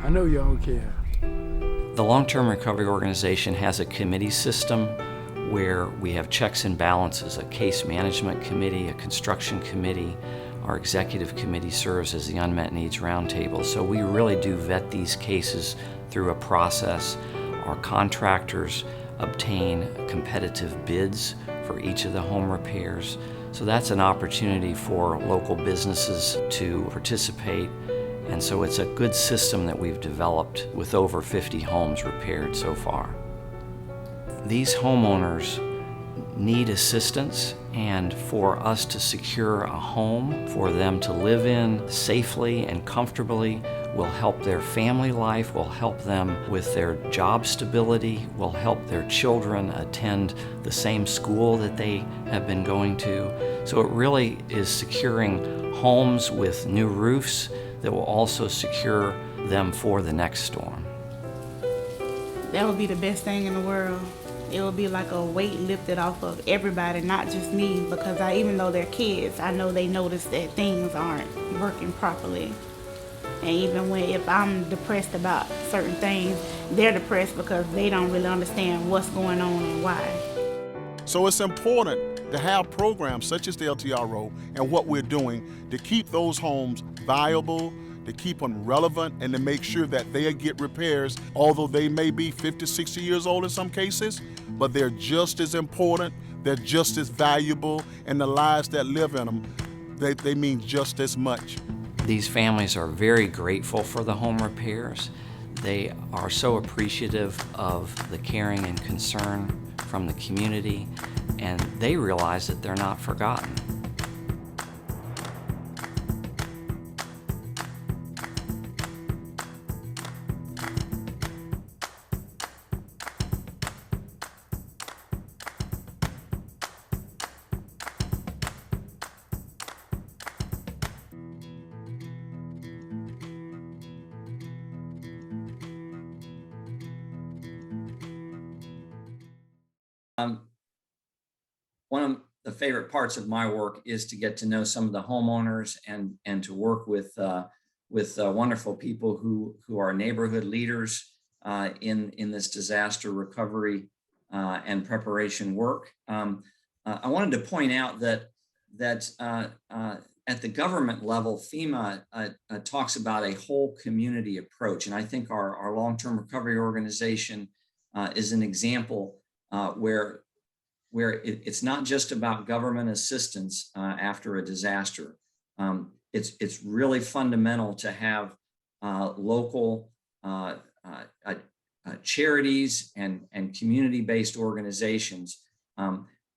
I know you all care. The Long-Term Recovery Organization has a committee system where we have checks and balances, a case management committee, a construction committee. Our executive committee serves as the Unmet Needs Roundtable. So we really do vet these cases through a process. Our contractors obtain competitive bids for each of the home repairs. So that's an opportunity for local businesses to participate. And so it's a good system that we've developed with over 50 homes repaired so far. These homeowners need assistance, and for us to secure a home for them to live in safely and comfortably will help their family life, will help them with their job stability, will help their children attend the same school that they have been going to. So it really is securing homes with new roofs that will also secure them for the next storm. That would be the best thing in the world. It would be like a weight lifted off of everybody, not just me, because even though they're kids, I know they notice that things aren't working properly. And even if I'm depressed about certain things, they're depressed because they don't really understand what's going on and why. So it's important to have programs such as the LTRO and what we're doing to keep those homes viable, to keep them relevant, and to make sure that they get repairs, although they may be 50, 60 years old in some cases, but they're just as important, they're just as valuable, and the lives that live in them, they mean just as much. These families are very grateful for the home repairs. They are so appreciative of the caring and concern from the community, and they realize that they're not forgotten. One of the favorite parts of my work is to get to know some of the homeowners and to work with wonderful people who are neighborhood leaders in this disaster recovery and preparation work. I wanted to point out that at the government level, FEMA talks about a whole community approach, and I think our long-term recovery organization is an example where it's not just about government assistance after a disaster. It's really fundamental to have local charities and community-based organizations.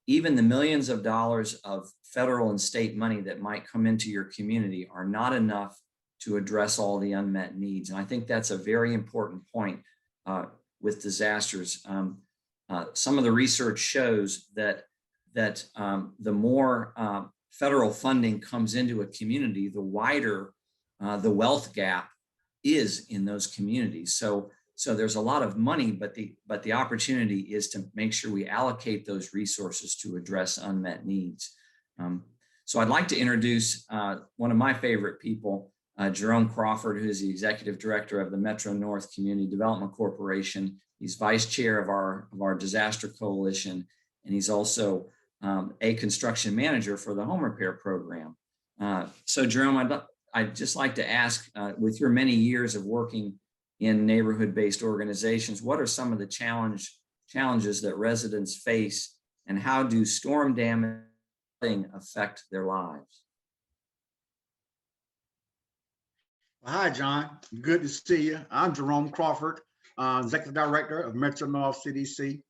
Even the millions of dollars of federal and state money that might come into your community are not enough to address all the unmet needs. And I think that's a very important point with disasters. Some of the research shows that the more federal funding comes into a community, the wider the wealth gap is in those communities. So there's a lot of money, but the opportunity is to make sure we allocate those resources to address unmet needs. So I'd like to introduce one of my favorite people, Jerome Crawford, who is the Executive Director of the Metro North Community Development Corporation. He's Vice Chair of our Disaster Coalition, and he's also a construction manager for the Home Repair Program. So Jerome, I'd just like to ask, with your many years of working in neighborhood-based organizations, what are some of the challenges that residents face, and how do storm damage affect their lives? Hi, John. Good to see you. I'm Jerome Crawford, Executive Director of Metro North CDC.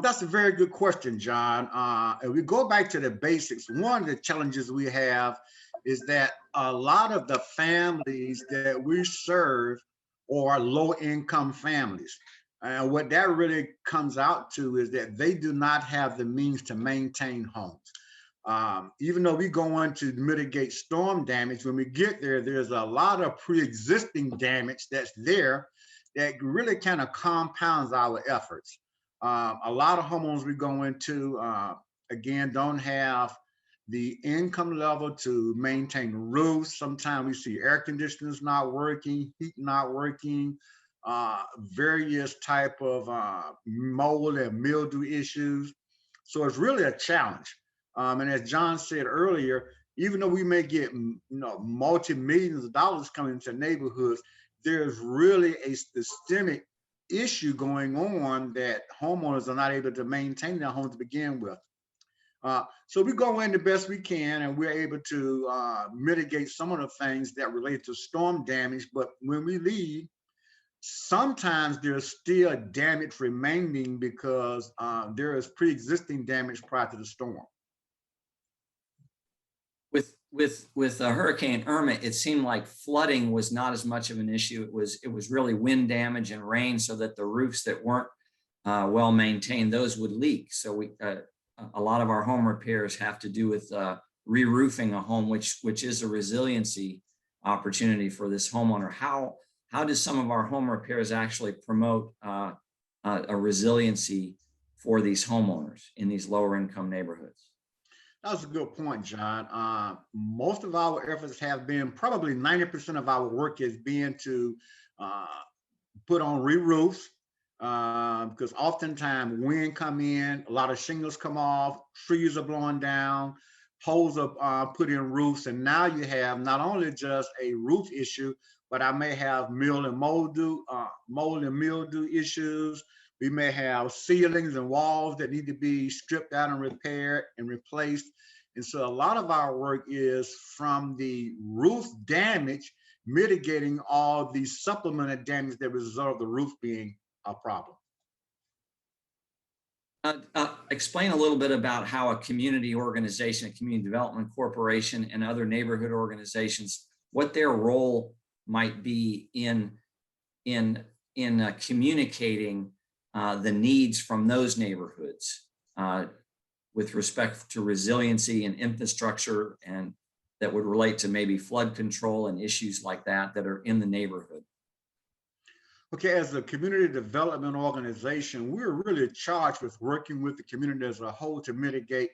That's a very good question, John. If we go back to the basics, one of the challenges we have is that a lot of the families that we serve are low-income families. And what that really comes out to is that they do not have the means to maintain homes. Even though we go on to mitigate storm damage, when we get there, there's a lot of pre-existing damage that's there that really kind of compounds our efforts. A lot of homeowners we go into, again, don't have the income level to maintain roofs. Sometimes we see air conditioners not working, heat not working, various type of mold and mildew issues. So it's really a challenge. And as John said earlier, even though we may get multi-millions of dollars coming into neighborhoods, there's really a systemic issue going on that homeowners are not able to maintain their homes to begin with. So we go in the best we can, and we're able to mitigate some of the things that relate to storm damage. But when we leave, sometimes there's still damage remaining because there is pre-existing damage prior to the storm. With Hurricane Irma, it seemed like flooding was not as much of an issue. It was really wind damage and rain, so that the roofs that weren't well maintained, those would leak. So a lot of our home repairs have to do with re-roofing a home, which is a resiliency opportunity for this homeowner. How do some of our home repairs actually promote a resiliency for these homeowners in these lower income neighborhoods? That's a good point, John. Most of our efforts have been, probably 90% of our work has been to put on re-roofs, because oftentimes wind come in, a lot of shingles come off, trees are blowing down, poles are put in roofs, and now you have not only just a roof issue, but I may have mold and mildew issues. We may have ceilings and walls that need to be stripped out and repaired and replaced. And so a lot of our work is from the roof damage, mitigating all the supplemented damage that result of the roof being a problem. Explain a little bit about how a community organization, a community development corporation, and other neighborhood organizations, what their role might be in communicating the needs from those neighborhoods with respect to resiliency and infrastructure, and that would relate to maybe flood control and issues like that are in the neighborhood. Okay, as a community development organization, we're really charged with working with the community as a whole to mitigate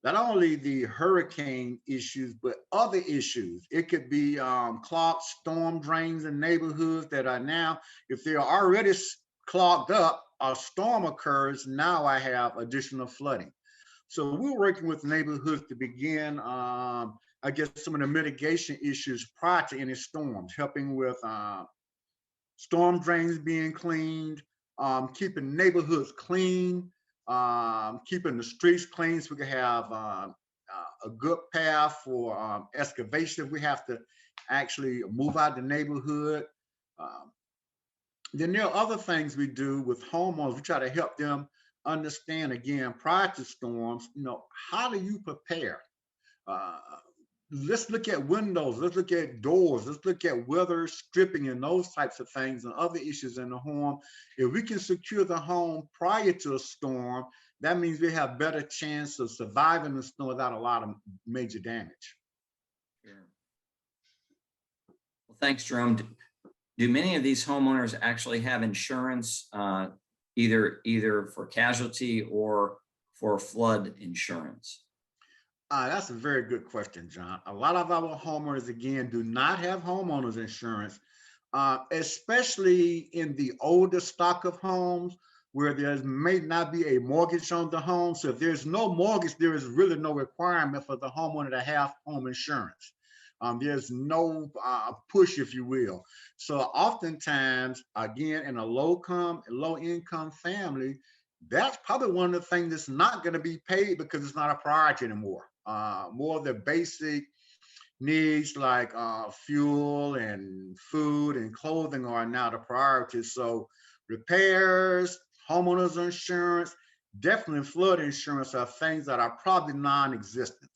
not only the hurricane issues, but other issues. It could be clogged storm drains in neighborhoods that are now, if they're already clogged up, a storm occurs, now I have additional flooding. So we're working with neighborhoods to begin, I guess, some of the mitigation issues prior to any storms, helping with storm drains being cleaned, keeping neighborhoods clean, keeping the streets clean so we can have a good path for excavation if we have to actually move out the neighborhood. Then there are other things we do with homeowners. We try to help them understand, again, prior to storms, how do you prepare? Let's look at windows, let's look at doors, let's look at weather stripping and those types of things and other issues in the home. If we can secure the home prior to a storm, that means we have better chance of surviving the storm without a lot of major damage. Sure. Well, thanks, Jerome. Do many of these homeowners actually have insurance, either for casualty or for flood insurance? That's a very good question, John. A lot of our homeowners, again, do not have homeowners insurance, especially in the older stock of homes where there may not be a mortgage on the home. So if there's no mortgage, there is really no requirement for the homeowner to have home insurance. There's no push, if you will. So oftentimes, again, in a low income family, that's probably one of the things that's not going to be paid because it's not a priority anymore. More of the basic needs like fuel and food and clothing are now the priority. So repairs, homeowners insurance, definitely flood insurance are things that are probably non-existent.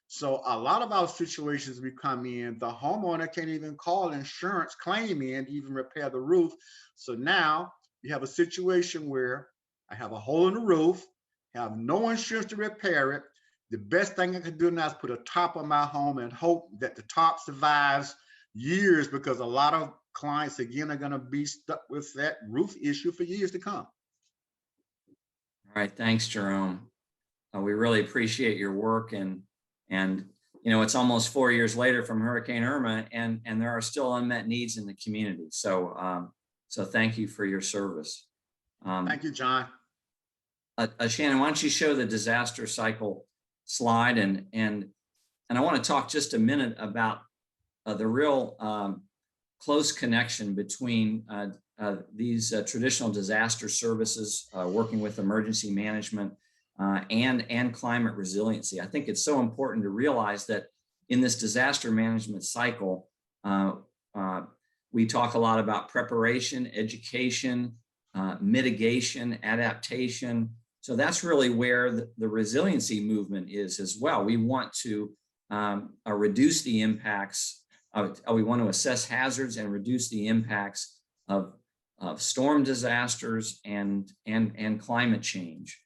So a lot of our situations we come in, the homeowner can't even call insurance claim in to even repair the roof. So now you have a situation where I have a hole in the roof, have no insurance to repair it. The best thing I can do now is put a top on my home and hope that the top survives years, because a lot of clients, again, are going to be stuck with that roof issue for years to come. All right, thanks, Jerome. We really appreciate your work, and it's almost 4 years later from Hurricane Irma, and there are still unmet needs in the community. So thank you for your service. Thank you, John. Shannon, why don't you show the disaster cycle slide, and I want to talk just a minute about the real close connection between these traditional disaster services, working with emergency management, and climate resiliency. I think it's so important to realize that in this disaster management cycle, we talk a lot about preparation, education, mitigation, adaptation. So that's really where the resiliency movement is as well. We want to reduce the impacts we want to assess hazards and reduce the impacts of storm disasters and climate change.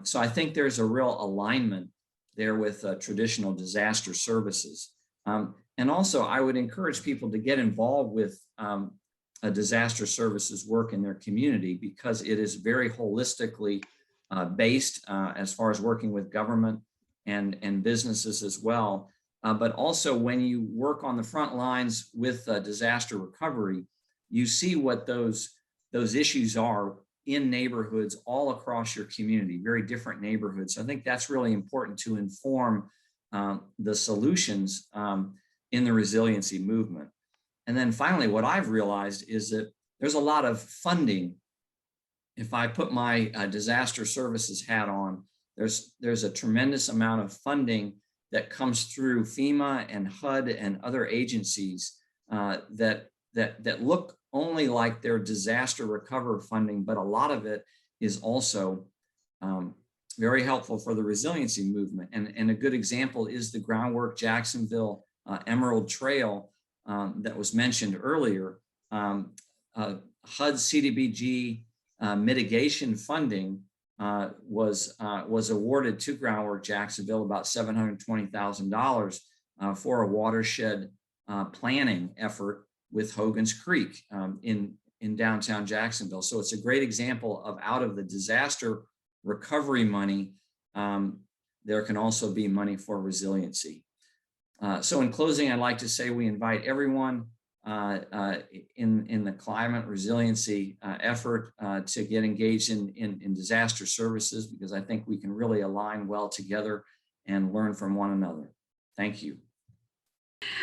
So I think there's a real alignment there with traditional disaster services. And also, I would encourage people to get involved with a disaster services work in their community, because it is very holistically based as far as working with government and businesses as well. But also, when you work on the front lines with disaster recovery, you see what those issues are in neighborhoods all across your community, very different neighborhoods. So I think that's really important to inform the solutions in the resiliency movement. And then finally, what I've realized is that there's a lot of funding. If I put my disaster services hat on, there's a tremendous amount of funding that comes through FEMA and HUD and other agencies that look only like their disaster recovery funding, but a lot of it is also very helpful for the resiliency movement. And a good example is the Groundwork Jacksonville Emerald Trail that was mentioned earlier. HUD CDBG mitigation funding was awarded to Groundwork Jacksonville about $720,000 for a watershed planning effort with Hogan's Creek in in downtown Jacksonville. So it's a great example of out of the disaster recovery money, there can also be money for resiliency. So in closing, I'd like to say we invite everyone in the climate resiliency effort to get engaged in disaster services, because I think we can really align well together and learn from one another. Thank you.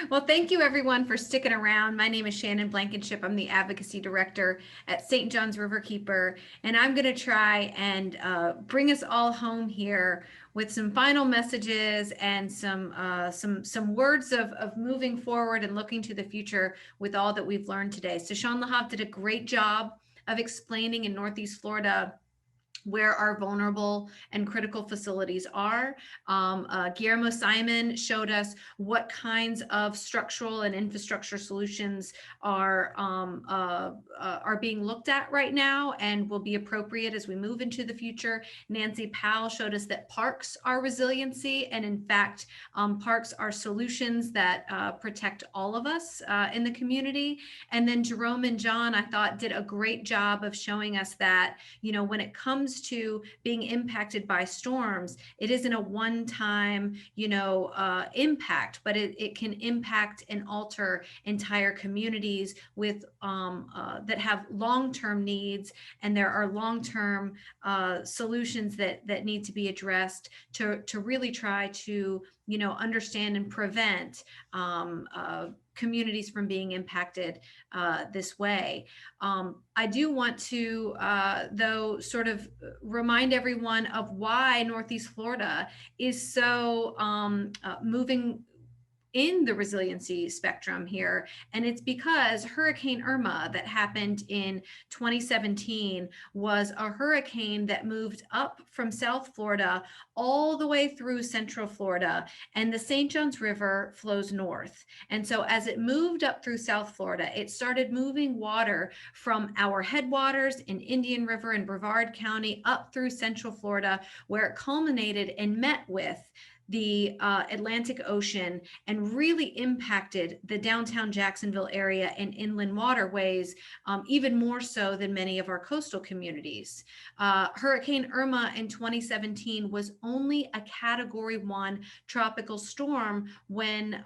Well, thank you everyone for sticking around. My name is Shannon Blankenship. I'm the Advocacy Director at St. John's Riverkeeper, and I'm going to try and bring us all home here with some final messages and some words of moving forward and looking to the future with all that we've learned today. So Sean Lahav did a great job of explaining in Northeast Florida where our vulnerable and critical facilities are. Guillermo Simon showed us what kinds of structural and infrastructure solutions are being looked at right now and will be appropriate as we move into the future. Nancy Powell showed us that parks are resiliency, and in fact, parks are solutions that protect all of us in the community. And then Jerome and John, I thought, did a great job of showing us that, you know, when it comes to being impacted by storms, it isn't a one-time, impact, but it can impact and alter entire communities with that have long-term needs, and there are long-term solutions that need to be addressed to really try to understand and prevent communities from being impacted this way. I do want to, though, sort of remind everyone of why Northeast Florida is so moving in the resiliency spectrum here. And it's because Hurricane Irma that happened in 2017 was a hurricane that moved up from South Florida all the way through Central Florida, and the St. Johns River flows north. And so as it moved up through South Florida, it started moving water from our headwaters in Indian River and Brevard County up through Central Florida, where it culminated and met with the Atlantic Ocean and really impacted the downtown Jacksonville area and inland waterways, even more so than many of our coastal communities. Hurricane Irma in 2017 was only a Category 1 tropical storm when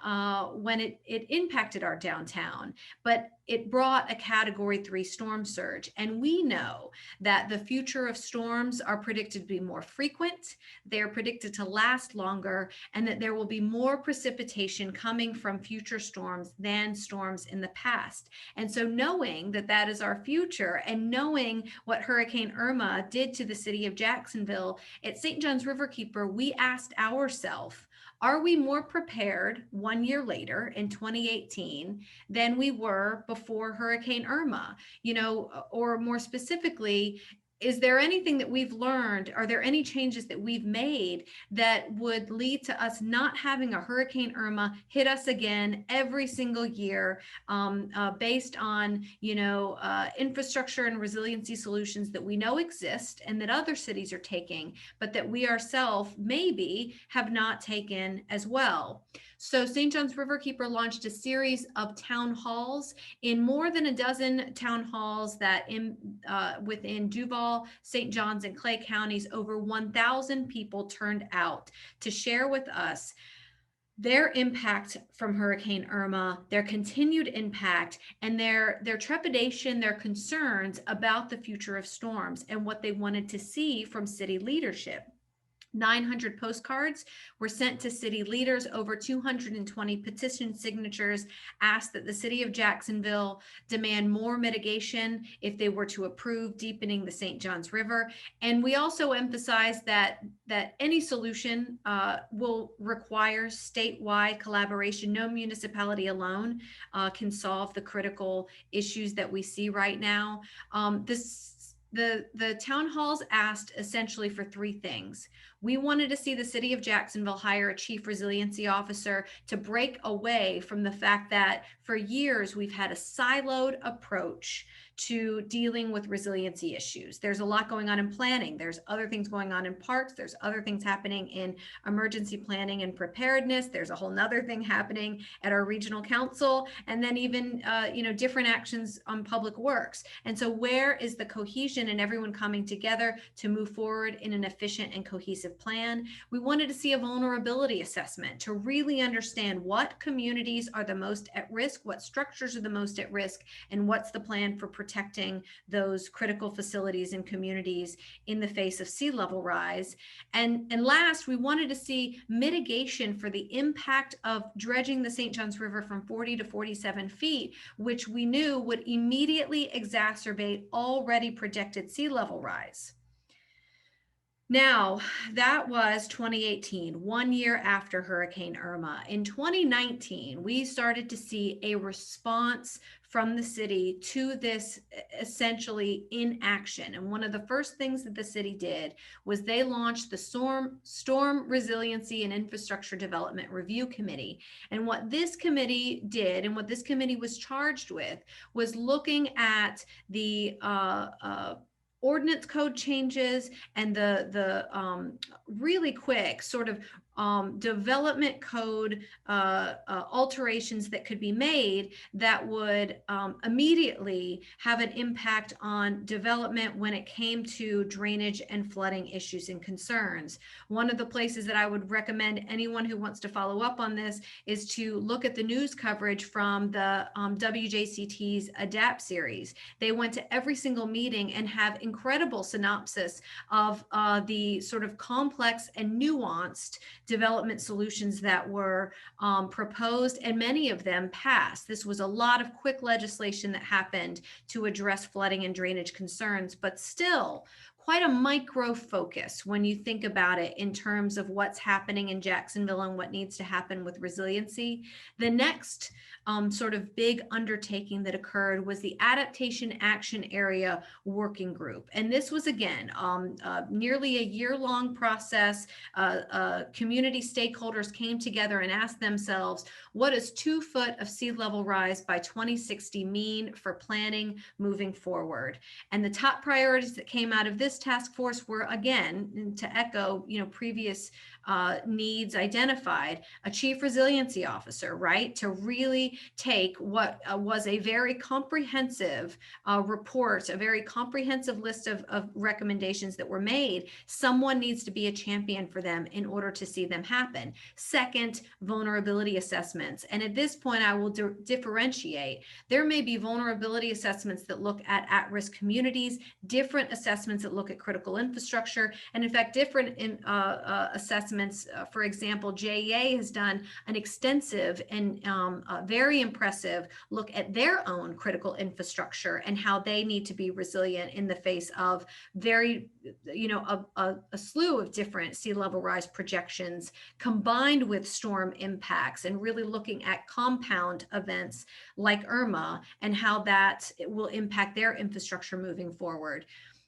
it impacted our downtown, but it brought a Category 3 storm surge. And we know that the future of storms are predicted to be more frequent, they're predicted to last longer, and that there will be more precipitation coming from future storms than storms in the past. And so knowing that that is our future, and knowing what Hurricane Irma did to the city of Jacksonville, at St. John's Riverkeeper, we asked ourselves, are we more prepared 1 year later in 2018 than we were before Hurricane Irma? Or more specifically, is there anything that we've learned? Are there any changes that we've made that would lead to us not having a Hurricane Irma hit us again every single year, based on infrastructure and resiliency solutions that we know exist and that other cities are taking, but that we ourselves maybe have not taken as well? So St. John's Riverkeeper launched a series of town halls in more than a dozen town halls that within Duval, St. John's, and Clay counties. Over 1,000 people turned out to share with us their impact from Hurricane Irma, their continued impact, and their trepidation, their concerns about the future of storms and what they wanted to see from city leadership. 900 postcards were sent to city leaders. Over 220 petition signatures asked that the city of Jacksonville demand more mitigation if they were to approve deepening the St. Johns River. And we also emphasized that any solution will require statewide collaboration. No municipality alone can solve the critical issues that we see right now. The town halls asked essentially for three things. We wanted to see the city of Jacksonville hire a chief resiliency officer to break away from the fact that for years we've had a siloed approach to dealing with resiliency issues. There's a lot going on in planning. There's other things going on in parks. There's other things happening in emergency planning and preparedness. There's a whole nother thing happening at our regional council, and then even different actions on public works. And so where is the cohesion and everyone coming together to move forward in an efficient and cohesive plan? We wanted to see a vulnerability assessment to really understand what communities are the most at risk, what structures are the most at risk, and what's the plan for protecting those critical facilities and communities in the face of sea level rise. And last, we wanted to see mitigation for the impact of dredging the St. Johns River from 40 to 47 feet, which we knew would immediately exacerbate already projected sea level rise. Now, that was 2018, 1 year after Hurricane Irma. In 2019, we started to see a response from the city to this essentially inaction. And one of the first things that the city did was they launched the Storm Resiliency and Infrastructure Development Review Committee. And what this committee did, and what this committee was charged with, was looking at the ordinance code changes and the really quick sort of development code alterations that could be made that would immediately have an impact on development when it came to drainage and flooding issues and concerns. One of the places that I would recommend anyone who wants to follow up on this is to look at the news coverage from the WJCT's ADAPT series. They went to every single meeting and have incredible synopsis of the sort of complex and nuanced development solutions that were proposed, and many of them passed. This was a lot of quick legislation that happened to address flooding and drainage concerns, but still quite a micro focus when you think about it in terms of what's happening in Jacksonville and what needs to happen with resiliency. The next sort of big undertaking that occurred was the Adaptation Action Area Working Group. And this was, again, nearly a year-long process. Community stakeholders came together and asked themselves, what does 2 foot of sea level rise by 2060 mean for planning moving forward? And the top priorities that came out of this task force were, again, to echo previous needs identified, a chief resiliency officer, right? To really take what was a very comprehensive report, a very comprehensive list of recommendations that were made. Someone needs to be a champion for them in order to see them happen. Second, vulnerability assessments. And at this point, I will differentiate. There may be vulnerability assessments that look at-risk communities, different assessments that look at critical infrastructure, and in fact, different assessments. For example, JEA has done an extensive and very impressive look at their own critical infrastructure and how they need to be resilient in the face of very, a slew of different sea level rise projections combined with storm impacts, and really looking at compound events like Irma and how that will impact their infrastructure moving forward.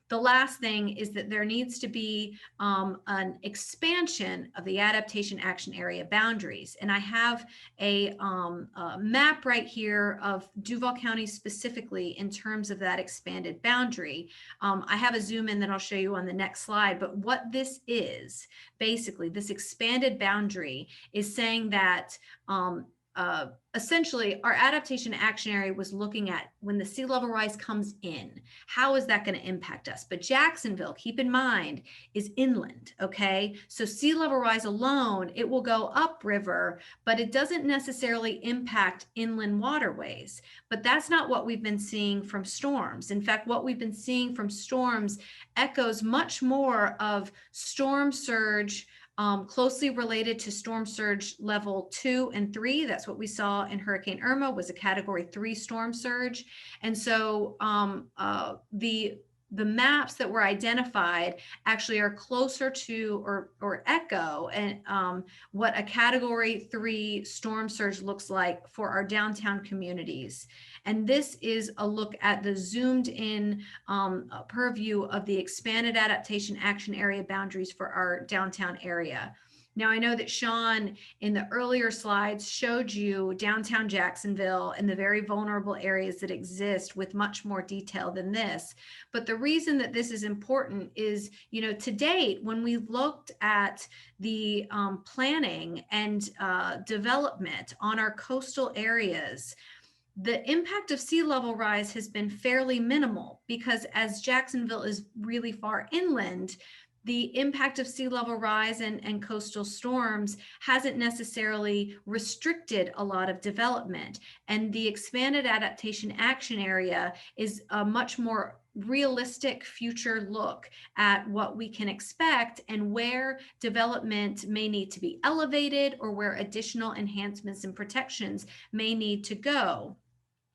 The last thing is that there needs to be an expansion of the adaptation action area boundaries. And I have a map right here of Duval County specifically in terms of that expanded boundary. I have a zoom in that I'll show you on the next slide, but what this is, basically, this expanded boundary is saying that essentially our adaptation action area was looking at when the sea level rise comes in, how is that going to impact us? But Jacksonville, keep in mind, is inland, okay? So sea level rise alone, it will go upriver, but it doesn't necessarily impact inland waterways. But that's not what we've been seeing from storms. In fact, what we've been seeing from storms echoes much more of storm surge, closely related to storm surge level 2 and 3. That's what we saw in Hurricane Irma, was a category 3 storm surge. And so the the maps that were identified actually are closer to or echo and what a Category 3 storm surge looks like for our downtown communities. And this is a look at the zoomed in purview of the expanded adaptation action area boundaries for our downtown area. Now, I know that Sean in the earlier slides showed you downtown Jacksonville and the very vulnerable areas that exist with much more detail than this. But the reason that this is important is, you know, to date, when we've looked at the planning and development on our coastal areas, the impact of sea level rise has been fairly minimal because as Jacksonville is really far inland, the impact of sea level rise and coastal storms hasn't necessarily restricted a lot of development. And the expanded adaptation action area is a much more realistic future look at what we can expect and where development may need to be elevated or where additional enhancements and protections may need to go.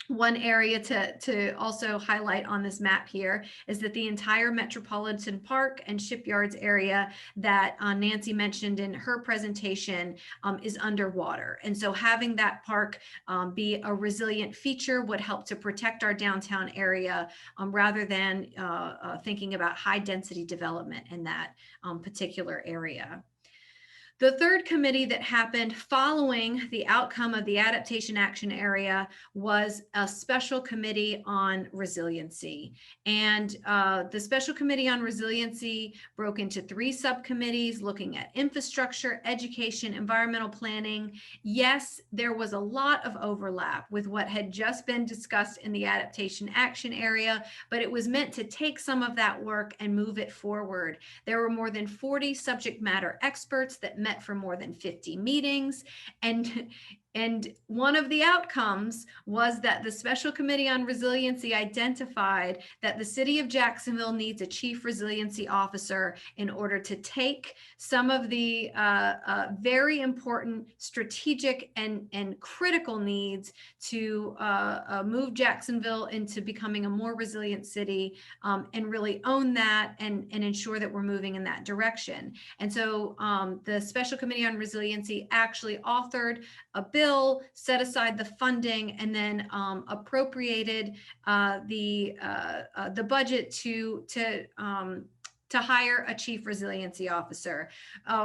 One area to also highlight on this map here is that the entire Metropolitan Park and Shipyards area that Nancy mentioned in her presentation is underwater. And so having that park be a resilient feature would help to protect our downtown area rather than thinking about high density development in that particular area. The third committee that happened following the outcome of the adaptation action area was a special committee on resiliency. And the special committee on resiliency broke into 3 subcommittees looking at infrastructure, education, environmental planning. Yes, there was a lot of overlap with what had just been discussed in the adaptation action area, but it was meant to take some of that work and move it forward. There were more than 40 subject matter experts that met for more than 50 meetings. And one of the outcomes was that the Special Committee on Resiliency identified that the city of Jacksonville needs a chief resiliency officer in order to take some of the very important strategic and critical needs to move Jacksonville into becoming a more resilient city and really own that and ensure that we're moving in that direction. And so the Special Committee on Resiliency actually authored a bill, set aside the funding, and then appropriated the budget to hire a chief resiliency officer.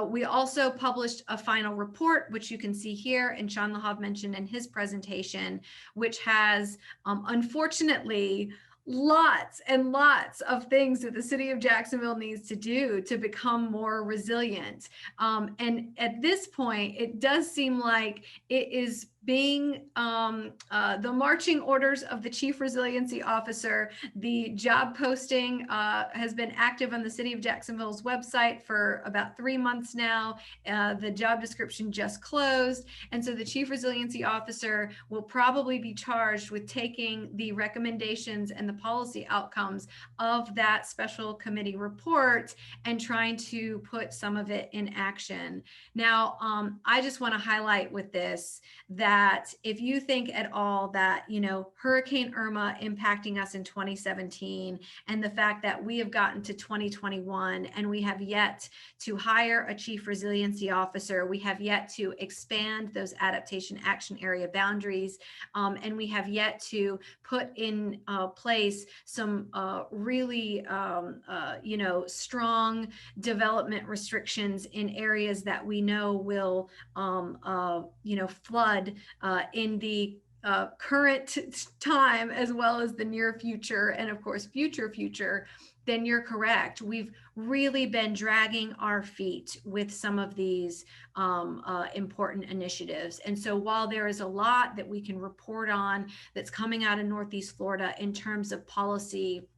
We also published a final report, which you can see here, and Sean Lahav mentioned in his presentation, which has unfortunately lots and lots of things that the city of Jacksonville needs to do to become more resilient. And at this point, it does seem like it is being the marching orders of the chief resiliency officer. The job posting has been active on the city of Jacksonville's website for about 3 months now. The job description just closed. And so the chief resiliency officer will probably be charged with taking the recommendations and the policy outcomes of that special committee report and trying to put some of it in action. Now, I just want to highlight with this that if you think at all that, you know, Hurricane Irma impacting us in 2017 and the fact that we have gotten to 2021 and we have yet to hire a chief resiliency officer, we have yet to expand those adaptation action area boundaries, and we have yet to put in place some really, you know, strong development restrictions in areas that we know will, you know, flood in the current time as well as the near future and of course future, then you're correct. We've really been dragging our feet with some of these important initiatives. And so while there is a lot that we can report on that's coming out of Northeast Florida in terms of policy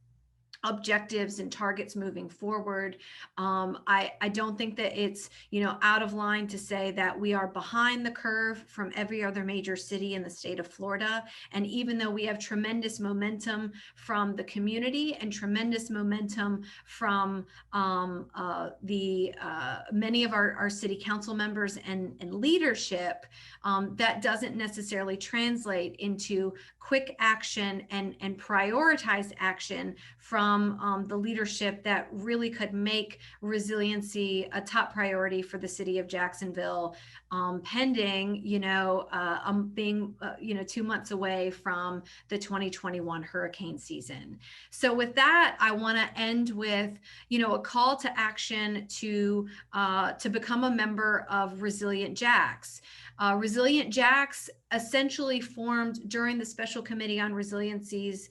objectives and targets moving forward, I don't think that it's, you know, out of line to say that we are behind the curve from every other major city in the state of Florida. And even though we have tremendous momentum from the community and tremendous momentum from many of our city council members and leadership, that doesn't necessarily translate into quick action and prioritized action from from the leadership that really could make resiliency a top priority for the city of Jacksonville, pending, being, 2 months away from the 2021 hurricane season. So with that, I want to end with, a call to action to become a member of Resilient Jacks. Resilient Jacks essentially formed during the Special Committee on Resiliency's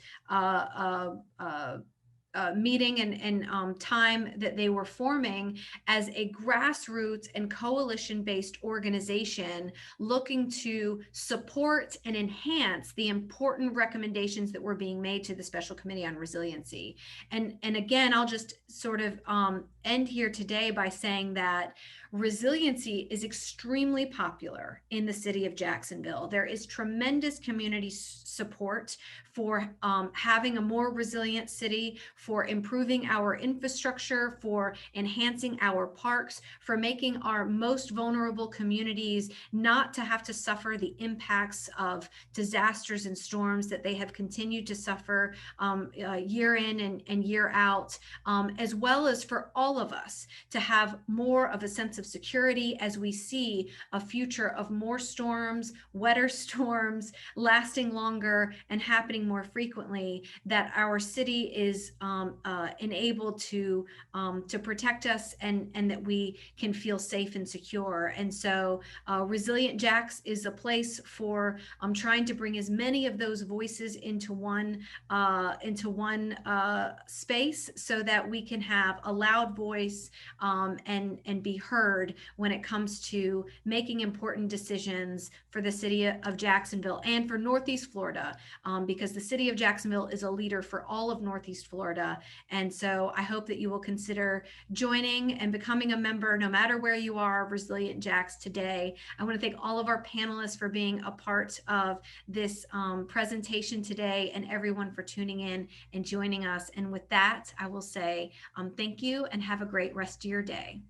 meeting and time that they were forming as a grassroots and coalition-based organization looking to support and enhance the important recommendations that were being made to the Special Committee on Resiliency. And again, I'll just sort of end here today by saying that resiliency is extremely popular in the city of Jacksonville. There is tremendous community support for having a more resilient city, for improving our infrastructure, for enhancing our parks, for making our most vulnerable communities not to have to suffer the impacts of disasters and storms that they have continued to suffer year in and year out, as well as for all of us to have more of a sense of security as we see a future of more storms, wetter storms, lasting longer and happening more frequently, that our city is enabled to protect us and that we can feel safe and secure. And so Resilient Jacks is a place for trying to bring as many of those voices into one space so that we can have a loud voice and be heard when it comes to making important decisions for the city of Jacksonville and for Northeast Florida, because the city of Jacksonville is a leader for all of Northeast Florida. And so I hope that you will consider joining and becoming a member, no matter where you are, of Resilient Jacks today. I want to thank all of our panelists for being a part of this presentation today, and everyone for tuning in and joining us. And with that, I will say thank you and have a great rest of your day.